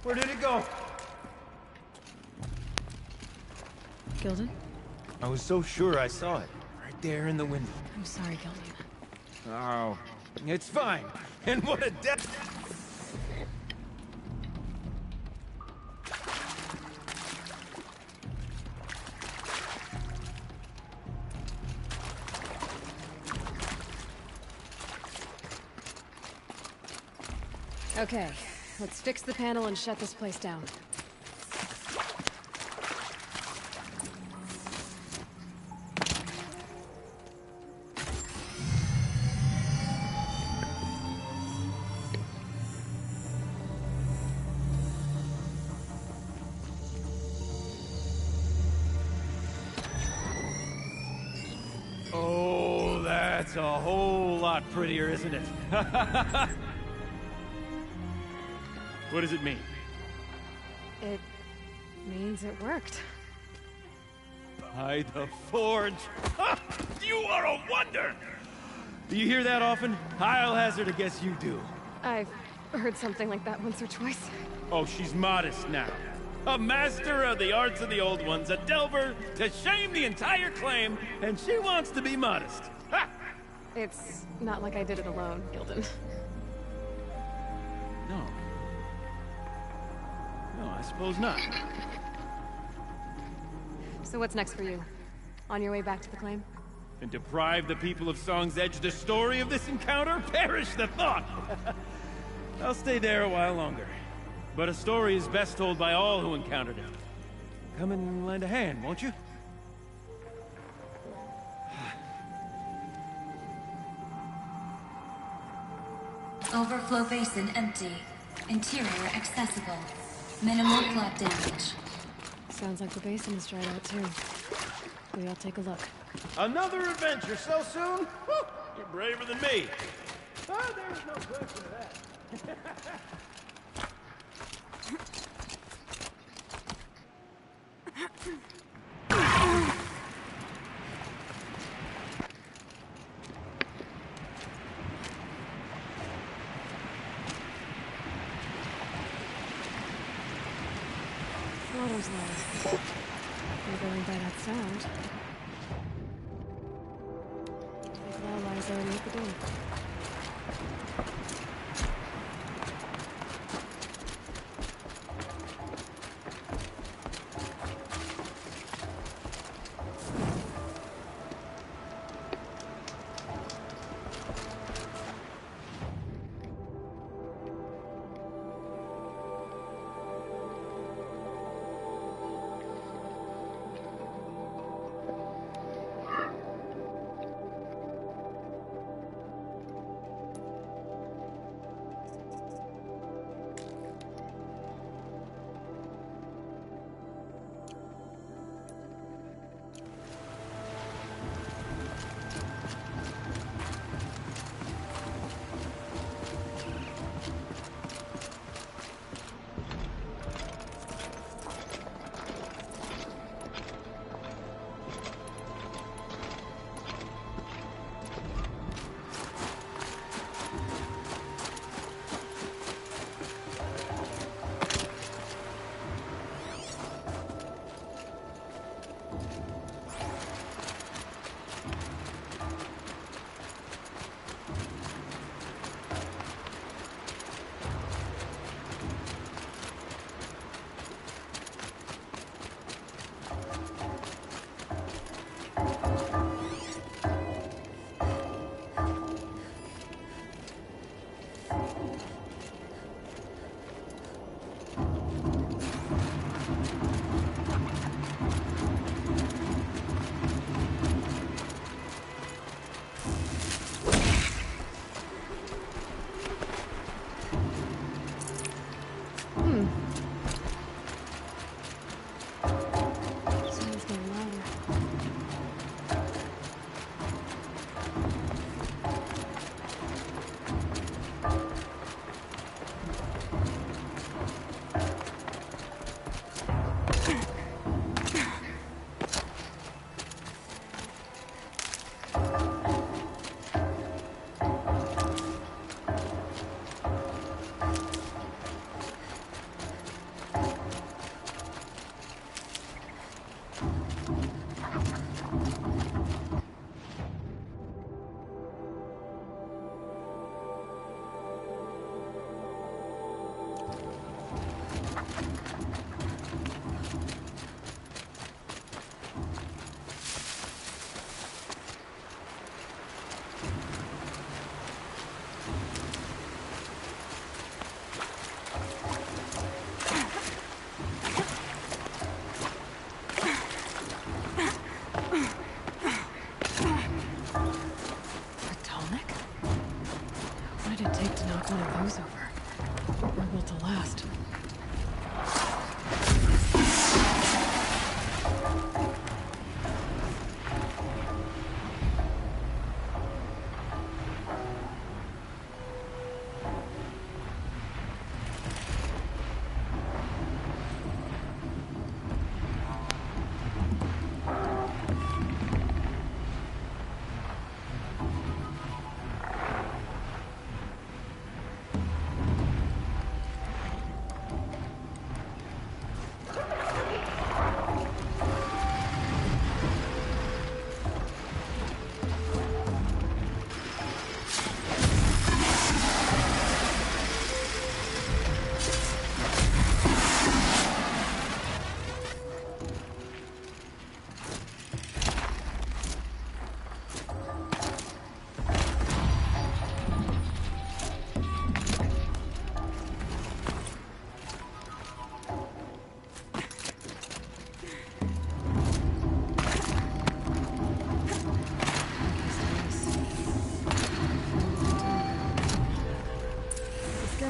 P: Where did it go?
E: Gildan?
P: I was so sure I saw it. Right there in the window.
E: I'm sorry, Gildan.
P: Oh, it's fine. And what a death...
E: Okay, let's fix the panel and shut this place down.
P: Oh, that's a whole lot prettier, isn't it? What does it mean?
E: It Means it worked.
P: By the Forge! Ha! You are a wonder! Do you hear that often? I'll hazard a guess you do.
E: I've heard something like that once or twice.
P: Oh, she's modest now. A master of the arts of the old ones, a delver to shame the entire claim, and she wants to be modest. Ha!
E: It's not like I did it alone, Gildan.
P: No. No, I suppose not.
E: So what's next for you? On your way back to the claim?
P: And deprive the people of Song's Edge the story of this encounter? Perish the thought! I'll stay there a while longer. But a story is best told by all who encountered it. Come and lend a hand, won't you?
Q: Overflow basin empty. Interior accessible. Minimal flood damage.
E: Sounds like the basin is dried out too. Maybe I'll take a look.
P: Another adventure so soon? Woo! You're braver than me. Oh, there's no question of that.
E: Water's low. We're going by that sound. I think Lala's already at the door.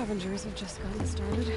E: scavengers have just gotten started.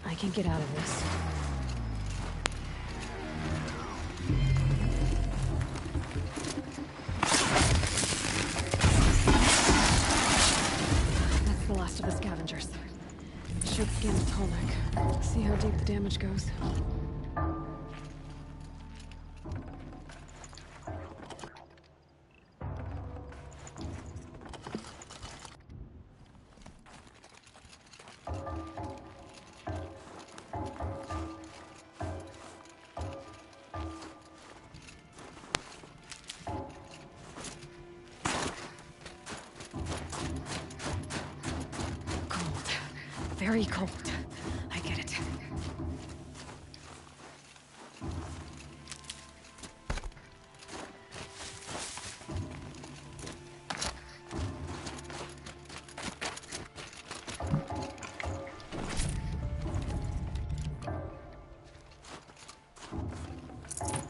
E: I can get out of this. That's the last of the scavengers. Should scan its whole neck. See how deep the damage goes. Very cold. I get it.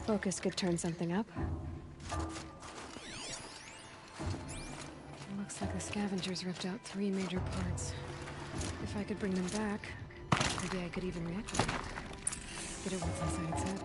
E: Focus could turn something up. Looks like the scavengers ripped out 3 major parts. If I could bring them back, maybe I could even reactivate. Get at what's inside its head.